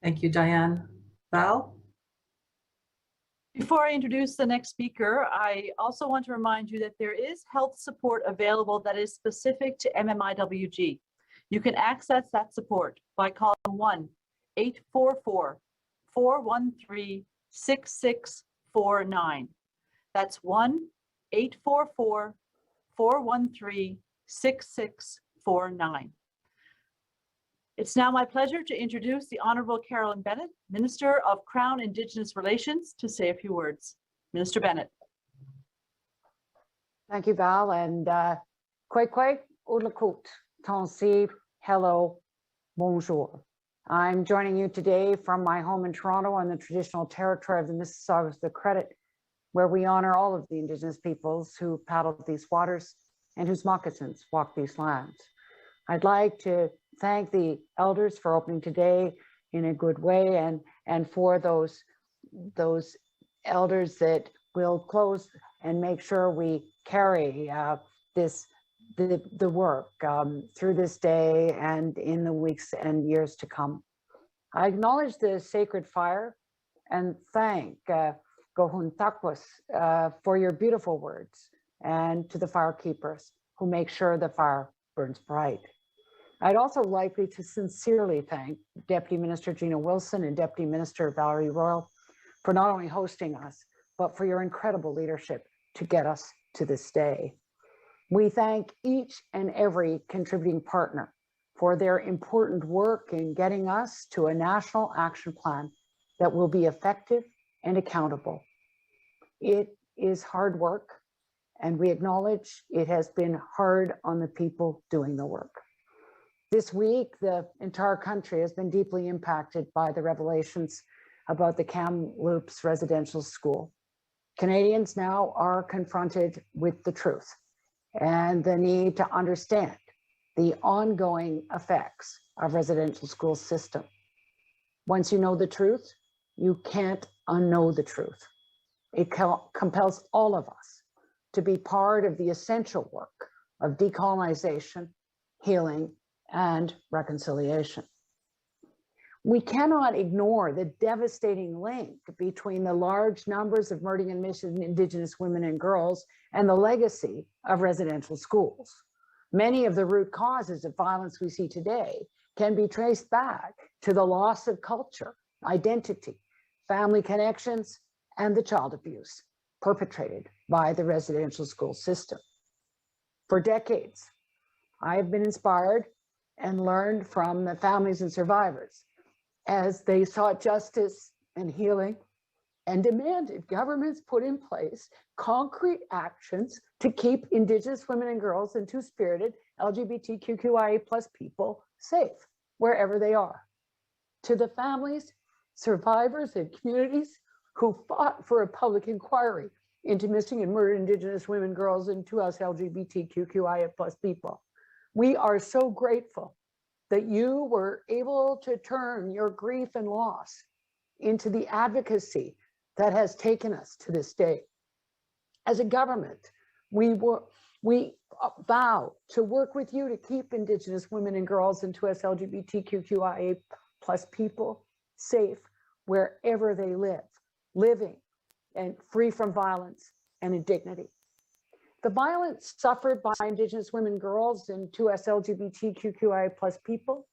Thank you, Diane. Val? Before I introduce the next speaker, I also want to remind you that there is health support available that is specific to MMIWG. You can access that support by calling 1-844-413-6649. That's 1-844-413-6649. It's now my pleasure to introduce the Honourable Carolyn Bennett, Minister of Crown Indigenous Relations, to say a few words. Minister Bennett. Thank you, Val, and Kwek Ulakut, Tonsi, hello, bonjour. I'm joining you today from my home in Toronto on the traditional territory of the Mississaugas of the Credit, where we honor all of the Indigenous peoples who paddled these waters and whose moccasins walk these lands. I'd like to thank the elders for opening today in a good way, and for those elders that will close and make sure we carry this the work through this day and in the weeks and years to come. I acknowledge the sacred fire and thank Gohun Takwis for your beautiful words, and to the firekeepers who make sure the fire burns bright. I'd also like to sincerely thank Deputy Minister Gina Wilson and Deputy Minister Valerie Royale for not only hosting us, but for your incredible leadership to get us to this day. We thank each and every contributing partner for their important work in getting us to a national action plan that will be effective and accountable. It is hard work, and we acknowledge it has been hard on the people doing the work. This week, the entire country has been deeply impacted by the revelations about the Kamloops residential school. Canadians now are confronted with the truth and the need to understand the ongoing effects of residential school system. Once you know the truth, you can't unknow the truth. It compels all of us to be part of the essential work of decolonization, healing, and reconciliation. We cannot ignore the devastating link between the large numbers of murdered and missing Indigenous women and girls and the legacy of residential schools. Many of the root causes of violence we see today can be traced back to the loss of culture, identity, family connections, and the child abuse perpetrated by the residential school system. For decades, I have been inspired and learned from the families and survivors as they sought justice and healing and demanded governments put in place concrete actions to keep Indigenous women and girls and two-spirited LGBTQQIA+ people safe wherever they are. To the families, survivors, and communities who fought for a public inquiry into missing and murdered Indigenous women, girls, and 2SLGBTQQIA+ people, we are so grateful that you were able to turn your grief and loss into the advocacy that has taken us to this day. As a government, we vow to work with you to keep Indigenous women and girls and 2SLGBTQQIA+ people safe wherever they live, living and free from violence and indignity. The violence suffered by Indigenous women, girls, and 2SLGBTQQIA+ people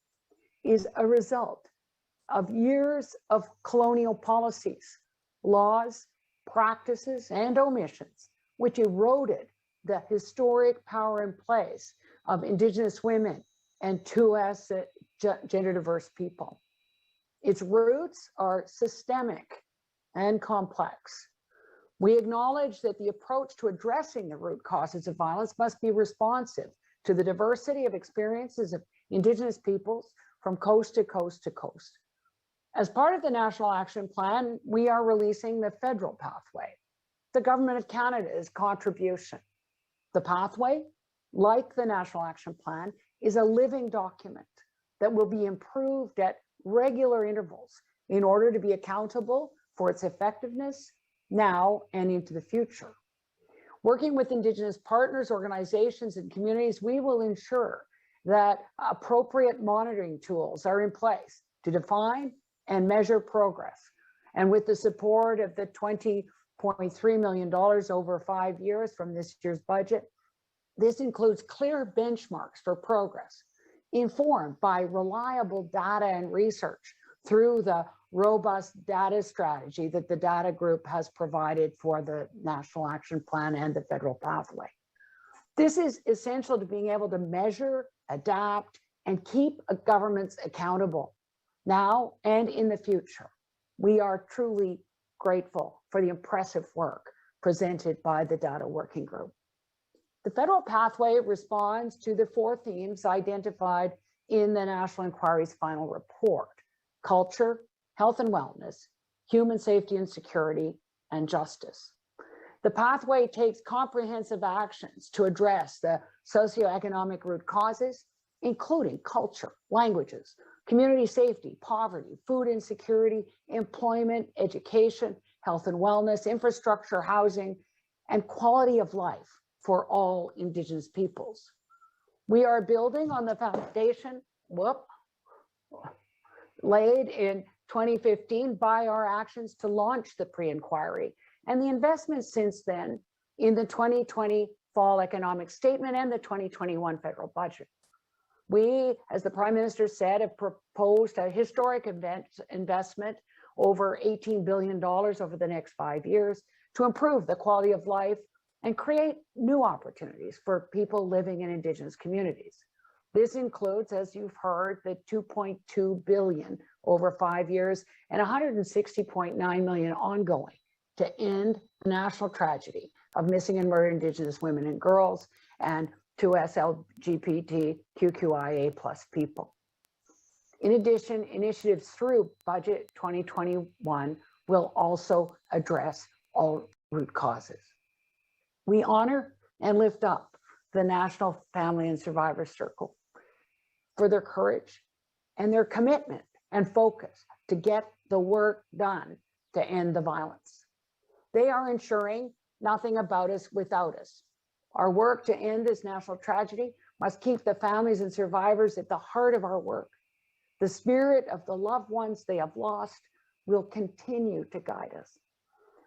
is a result of years of colonial policies, laws, practices, and omissions, which eroded the historic power and place of Indigenous women and 2S gender diverse people. Its roots are systemic and complex. We acknowledge that the approach to addressing the root causes of violence must be responsive to the diversity of experiences of Indigenous peoples from coast to coast to coast. As part of the National Action Plan, we are releasing the federal pathway, the Government of Canada's contribution. The pathway, like the National Action Plan, is a living document that will be improved at regular intervals in order to be accountable for its effectiveness now and into the future. Working with Indigenous partners, organizations, and communities, we will ensure that appropriate monitoring tools are in place to define and measure progress. And with the support of the $20.3 million over 5 years from this year's budget, this includes clear benchmarks for progress, informed by reliable data and research through the robust data strategy that the data group has provided for the National Action Plan and the federal pathway. This is essential to being able to measure, adapt, and keep governments accountable now and in the future. We are truly grateful for the impressive work presented by the Data Working Group. The federal pathway responds to the 4 themes identified in the National Inquiry's final report: culture, health and wellness, human safety and security, and justice. The pathway takes comprehensive actions to address the socioeconomic root causes, including culture, languages, community safety, poverty, food insecurity, employment, education, health and wellness, infrastructure, housing, and quality of life for all Indigenous peoples. We are building on the foundation, laid in 2015 by our actions to launch the pre-inquiry and the investments since then in the 2020 fall economic statement and the 2021 federal budget. We, as the Prime Minister said, have proposed a historic investment over $18 billion over the next 5 years to improve the quality of life and create new opportunities for people living in Indigenous communities. This includes, as you've heard, the $2.2 billion over 5 years and $160.9 million ongoing to end the national tragedy of missing and murdered Indigenous women and girls and 2SLGBTQQIA plus people. In addition, initiatives through Budget 2021 will also address all root causes. We honor and lift up the National Family and Survivor Circle for their courage and their commitment and focus to get the work done to end the violence. They are ensuring nothing about us without us. Our work to end this national tragedy must keep the families and survivors at the heart of our work. The spirit of the loved ones they have lost will continue to guide us.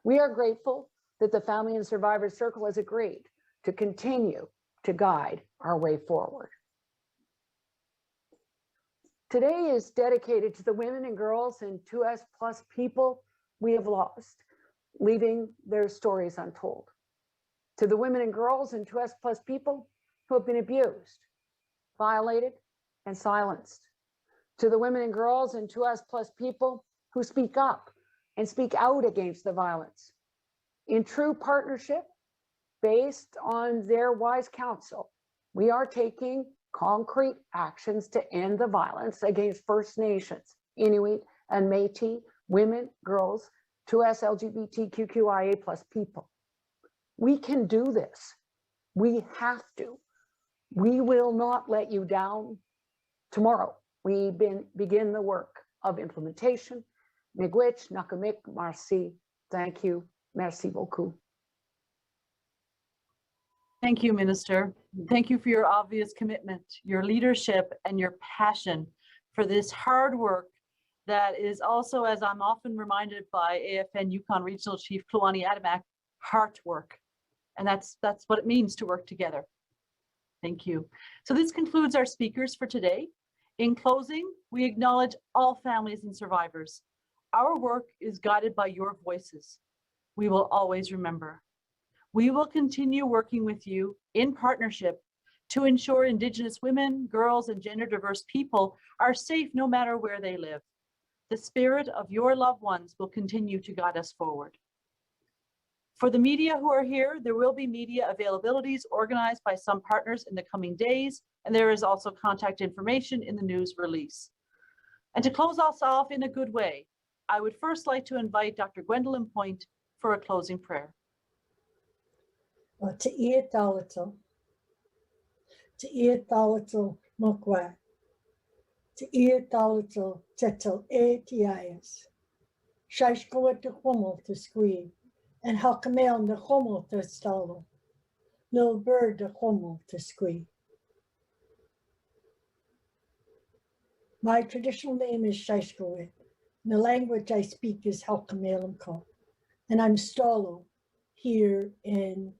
We are grateful that the Family and Survivor Circle has agreed to continue to guide our way forward. Today is dedicated to the women and girls and 2S plus people we have lost, leaving their stories untold. To the women and girls and 2S plus people who have been abused, violated, and silenced. To the women and girls and 2S plus people who speak up and speak out against the violence. In true partnership, based on their wise counsel, we are taking concrete actions to end the violence against First Nations, Inuit, and Métis, women, girls, 2SLGBTQQIA plus people. We can do this. We have to. We will not let you down. Tomorrow, we begin the work of implementation. Miigwech, nakamik, merci. Thank you. Merci beaucoup. Thank you, Minister. Thank you for your obvious commitment, your leadership, and your passion for this hard work that is also, as I'm often reminded by AFN Yukon Regional Chief Kluani Adamak, heart work. And that's what it means to work together. Thank you. So this concludes our speakers for today. In closing, we acknowledge all families and survivors. Our work is guided by your voices. We will always remember. We will continue working with you in partnership to ensure Indigenous women, girls, and gender diverse people are safe no matter where they live. The spirit of your loved ones will continue to guide us forward. For the media who are here, there will be media availabilities organized by some partners in the coming days, and there is also contact information in the news release. And to close us off in a good way, I would first like to invite Dr. Gwendolyn Point for a closing prayer. Te ia tālato mokwa, te ia tālato tetal e tiaias, shaiskoa te homo te squee, and halkamel the homo te stalo, little bird the homo te squee. My traditional name is Shaiskoa. The language I speak is Halkamelimko, and I'm Stalo here in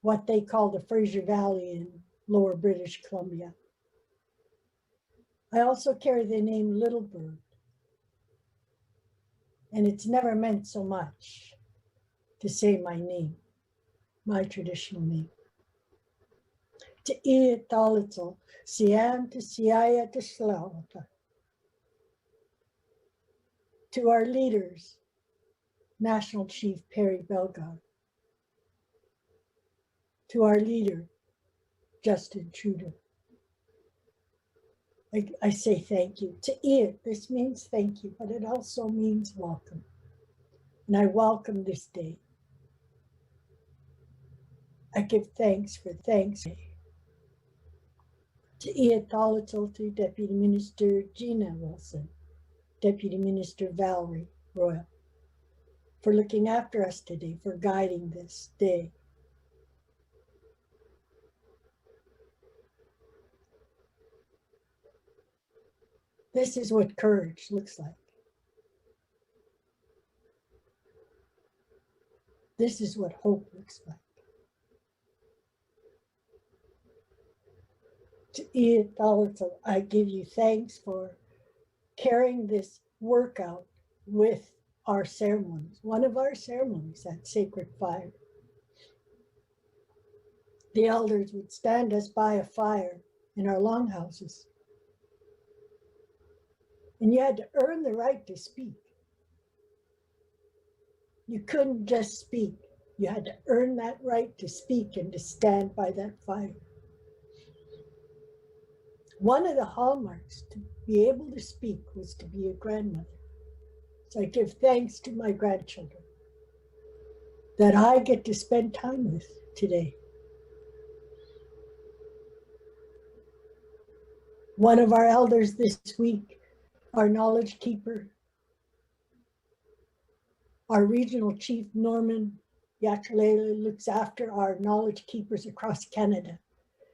what they call the Fraser Valley in Lower British Columbia. I also carry the name Little Bird, and it's never meant so much to say my name, my traditional name. Te ia tālito, siam te siaya te slauta. To our leaders, National Chief Perry Bellegarde. To our leader, Justin Trudeau. I say thank you. To it, this means thank you, but it also means welcome. And I welcome this day. I give thanks for thanks. To it, to Deputy Minister Gina Wilson, Deputy Minister Valerie Royale, for looking after us today, for guiding this day. This is what courage looks like. This is what hope looks like. I give you thanks for carrying this work out with our ceremonies, one of our ceremonies, that sacred fire. The elders would stand us by a fire in our longhouses. And you had to earn the right to speak. You couldn't just speak. You had to earn that right to speak and to stand by that fire. One of the hallmarks to be able to speak was to be a grandmother. So I give thanks to my grandchildren that I get to spend time with today. One of our elders this week, our knowledge keeper, our regional chief, Norman Yachalele, looks after our knowledge keepers across Canada.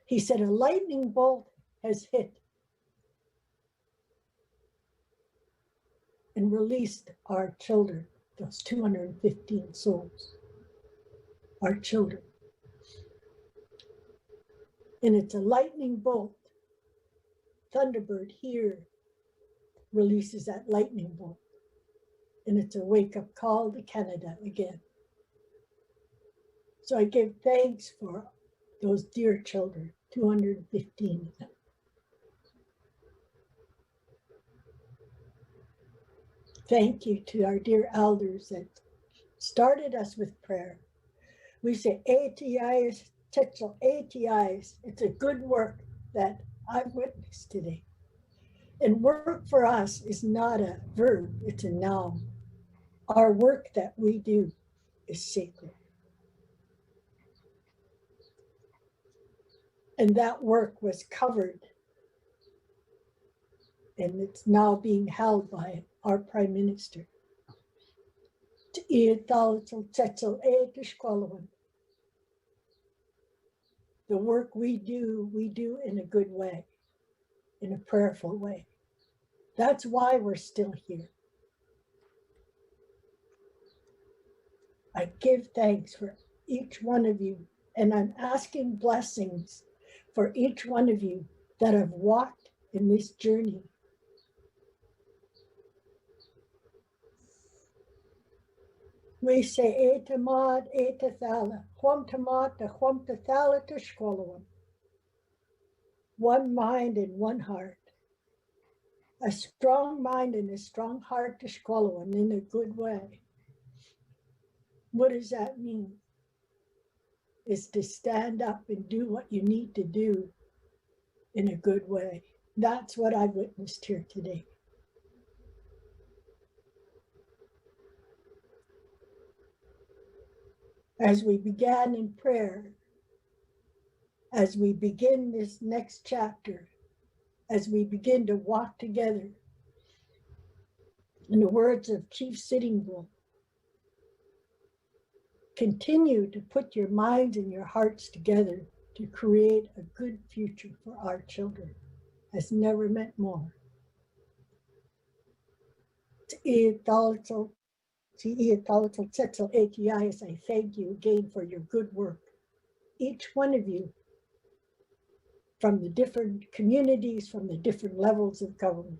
He said a lightning bolt has hit and released our children, those 215 souls, our children. And it's a lightning bolt. Thunderbird here releases that lightning bolt. And it's a wake-up call to Canada again. So I give thanks for those dear children, 215 of them. Thank you to our dear elders that started us with prayer. We say ATIs, Tetzel, ATIs. It's a good work that I've witnessed today. And work for us is not a verb, it's a noun. Our work that we do is sacred. And that work was covered. And it's now being held by our Prime Minister. The work we do in a good way, in a prayerful way. That's why we're still here. I give thanks for each one of you, and I'm asking blessings for each one of you that have walked in this journey. We say etamad etathala, huamtamata huamtathala tushkolawan. One mind and one heart. A strong mind and a strong heart to Shkolawan in a good way. What does that mean? Is to stand up and do what you need to do in a good way. That's what I witnessed here today. As we began in prayer, as we begin this next chapter, as we begin to walk together, in the words of Chief Sitting Bull, continue to put your minds and your hearts together to create a good future for our children. Has never meant more. I thank you again for your good work. Each one of you, from the different communities, from the different levels of government.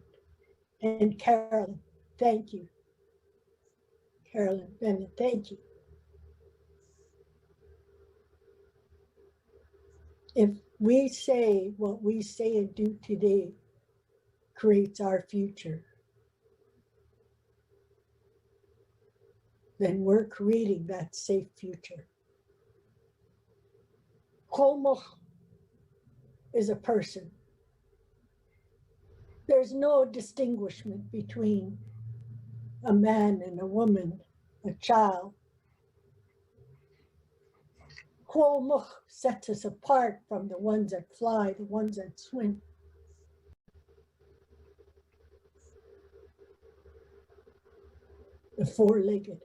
And Carolyn, thank you. Carolyn Bennett, thank you. If we say what we say and do today creates our future, then we're creating that safe future. Kolmoch is a person. There's no distinguishment between a man and a woman, a child. Kolmoch sets us apart from the ones that fly, the ones that swim. The four-legged.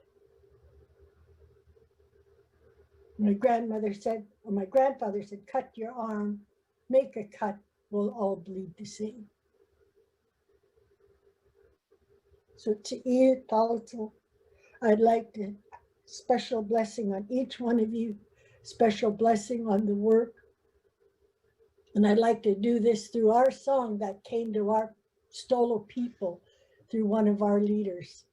My grandmother said, or my grandfather said, cut your arm, make a cut, we'll all bleed the same. So to Talto, I'd like to special blessing on each one of you, special blessing on the work. And I'd like to do this through our song that came to our Stolo people through one of our leaders.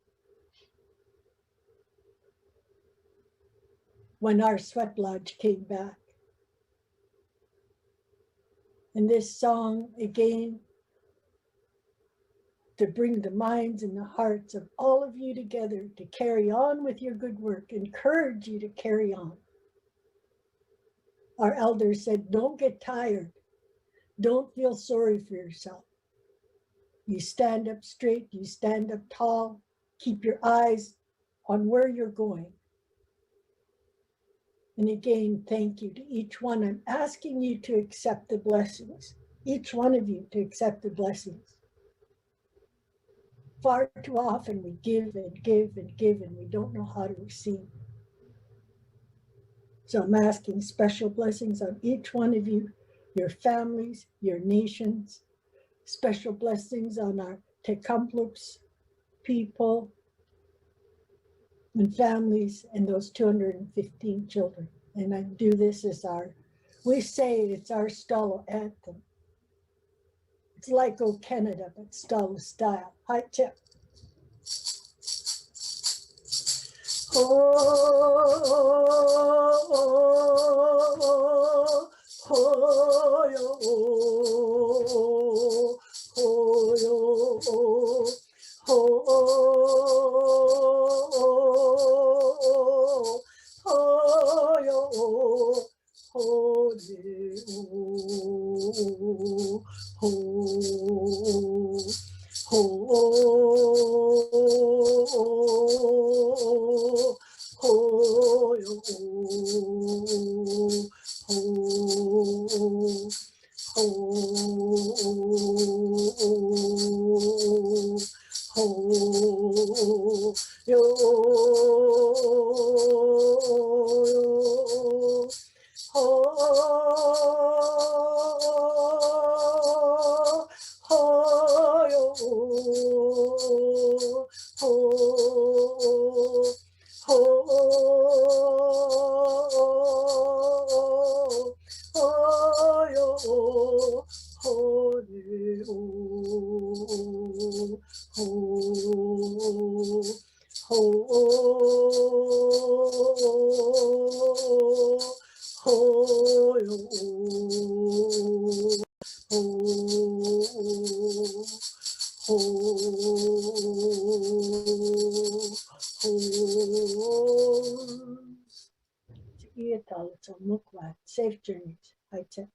When our sweat lodge came back. And this song, again, to bring the minds and the hearts of all of you together to carry on with your good work, encourage you to carry on. Our elders said, don't get tired. Don't feel sorry for yourself. You stand up straight, you stand up tall, keep your eyes on where you're going. And again, thank you to each one. I'm asking you to accept the blessings, each one of you to accept the blessings. Far too often we give and give and give and we don't know how to receive. So I'm asking special blessings on each one of you, your families, your nations, special blessings on our Tecumseh people and families and those 215 children. And I do this as we say it's our Stolo anthem. It's like O Canada, but Stolo style. High tip. Oh, oh, oh, oh, oh, oh, Safe journeys. High tip.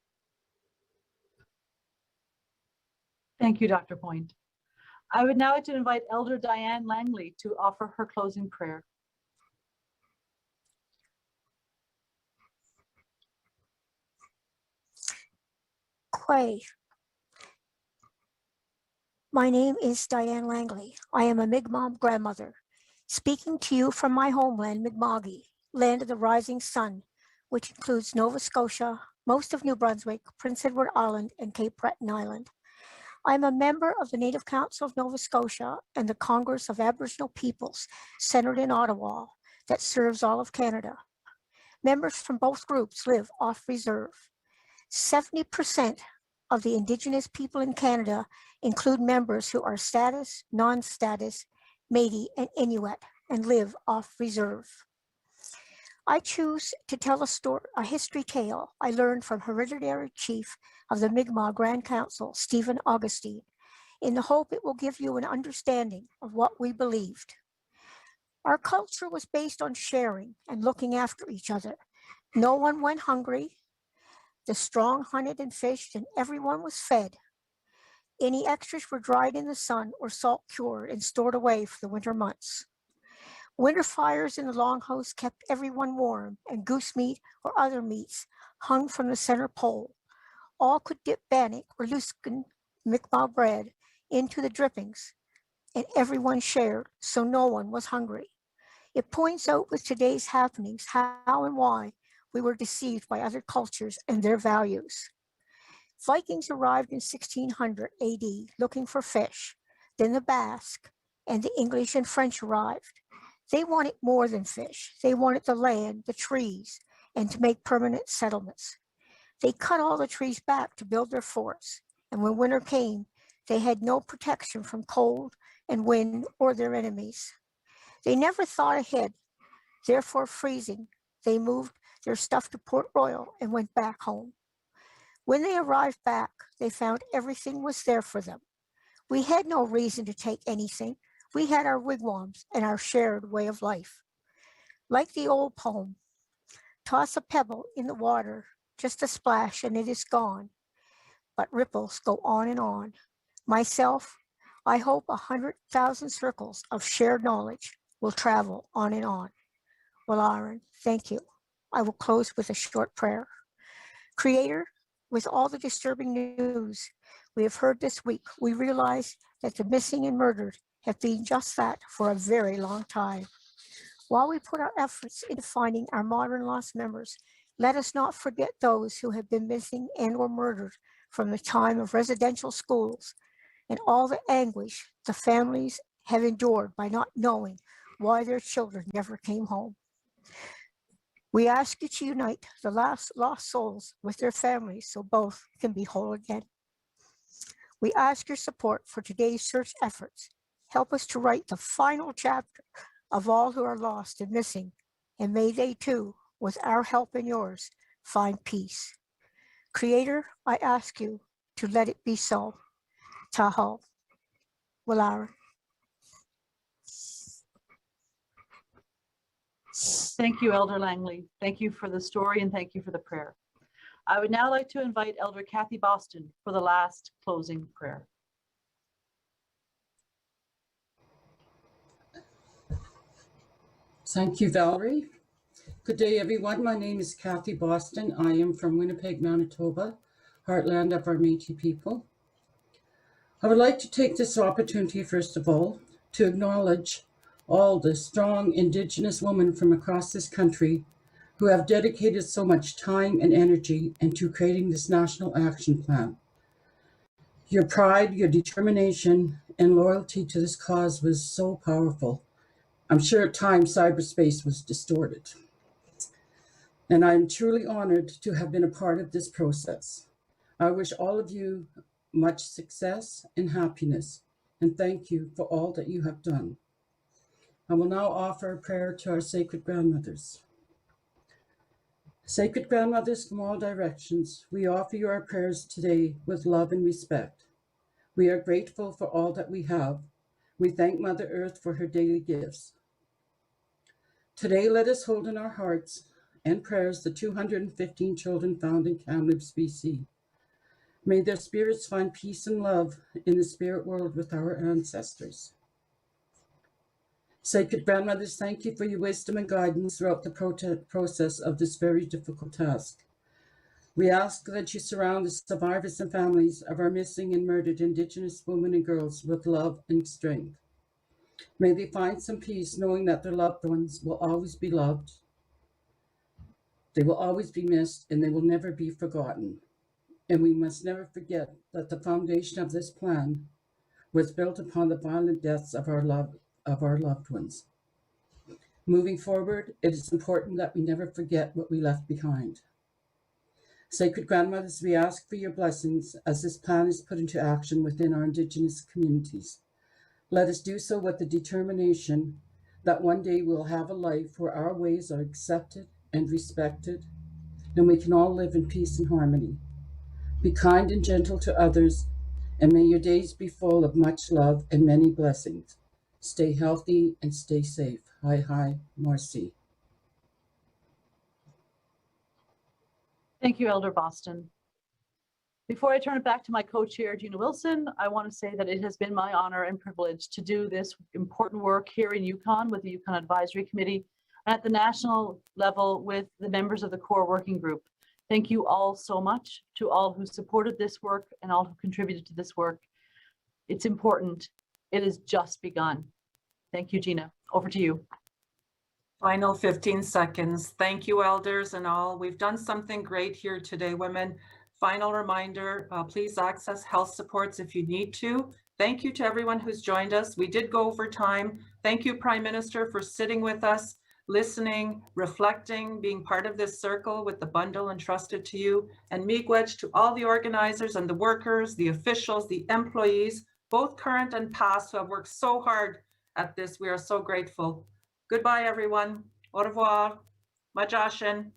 Thank you, Dr. Point. I would now like to invite Elder Diane Langley to offer her closing prayer. Quay. My name is Diane Langley. I am a Mi'kmaq grandmother, speaking to you from my homeland, Mi'kma'ki, land of the rising sun, which includes Nova Scotia, most of New Brunswick, Prince Edward Island, and Cape Breton Island. I am a member of the Native Council of Nova Scotia and the Congress of Aboriginal Peoples, centered in Ottawa, that serves all of Canada. Members from both groups live off reserve. 70% of the Indigenous people in Canada include members who are status, non-status, Métis, and Inuit, and live off reserve. I choose to tell a history tale I learned from hereditary chief of the Mi'kmaq Grand Council, Stephen Augustine, in the hope it will give you an understanding of what we believed. Our culture was based on sharing and looking after each other. No one went hungry. The strong hunted and fished, and everyone was fed. Any extras were dried in the sun or salt cured and stored away for the winter months. Winter fires in the longhouse kept everyone warm, and goose meat or other meats hung from the center pole. All could dip bannock or luskan Mi'kmaq bread into the drippings, and everyone shared, so no one was hungry. It points out with today's happenings how and why we were deceived by other cultures and their values. Vikings arrived in 1600 AD looking for fish. Then the Basque and the English and French arrived. They wanted more than fish. They wanted the land, the trees, and to make permanent settlements. They cut all the trees back to build their forts, and when winter came, they had no protection from cold and wind or their enemies. They never thought ahead, therefore freezing, they moved their stuff to Port Royal and went back home. When they arrived back, they found everything was there for them. We had no reason to take anything. We had our wigwams and our shared way of life. Like the old poem, toss a pebble in the water, just a splash and it is gone. But ripples go on and on. Myself, I hope 100,000 circles of shared knowledge will travel on and on. Well, Aaron, thank you. I will close with a short prayer. Creator, with all the disturbing news we have heard this week, we realize that the missing and murdered have been just that for a very long time. While we put our efforts into finding our modern lost members, let us not forget those who have been missing and or murdered from the time of residential schools and all the anguish the families have endured by not knowing why their children never came home. We ask you to unite the last lost souls with their families so both can be whole again. We ask your support for today's search efforts. Help us to write the final chapter of all who are lost and missing, and may they too, with our help and yours, find peace. Creator, I ask you to let it be so. Tahoe. Wallara. Thank you, Elder Langley. Thank you for the story and thank you for the prayer. I would now like to invite Elder Kathy Boston for the last closing prayer. Thank you, Valerie. Good day, everyone. My name is Kathy Boston. I am from Winnipeg, Manitoba, heartland of our Métis people. I would like to take this opportunity, first of all, to acknowledge all the strong Indigenous women from across this country who have dedicated so much time and energy into creating this national action plan. Your pride, your determination, and loyalty to this cause was so powerful. I'm sure at times cyberspace was distorted. And I'm truly honored to have been a part of this process. I wish all of you much success and happiness, and thank you for all that you have done. I will now offer a prayer to our sacred grandmothers. Sacred grandmothers from all directions, we offer you our prayers today with love and respect. We are grateful for all that we have. We thank Mother Earth for her daily gifts. Today, let us hold in our hearts and prayers the 215 children found in Kamloops, BC. May their spirits find peace and love in the spirit world with our ancestors. Sacred grandmothers, thank you for your wisdom and guidance throughout the process of this very difficult task. We ask that you surround the survivors and families of our missing and murdered Indigenous women and girls with love and strength. May they find some peace knowing that their loved ones will always be loved, they will always be missed, and they will never be forgotten. And we must never forget that the foundation of this plan was built upon the violent deaths of our loved ones. Moving forward, it is important that we never forget what we left behind. Sacred grandmothers, we ask for your blessings as this plan is put into action within our Indigenous communities. Let us do so with the determination that one day we'll have a life where our ways are accepted and respected, and we can all live in peace and harmony. Be kind and gentle to others, and may your days be full of much love and many blessings. Stay healthy and stay safe. Hi, Marcy. Thank you, Elder Boston. Before I turn it back to my co-chair, Gina Wilson, I want to say that it has been my honor and privilege to do this important work here in Yukon with the Yukon Advisory Committee and at the national level with the members of the core working group. Thank you all so much to all who supported this work and all who contributed to this work. It's important. It has just begun. Thank you, Gina. Over to you. Final 15 seconds. Thank you, elders and all. We've done something great here today, women. Final reminder, please access health supports if you need to. Thank you to everyone who's joined us. We did go over time. Thank you, Prime Minister, for sitting with us, listening, reflecting, being part of this circle with the bundle entrusted to you. And miigwech to all the organizers and the workers, the officials, the employees, both current and past, who have worked so hard at this. We are so grateful. Goodbye, everyone. Au revoir. Majashin.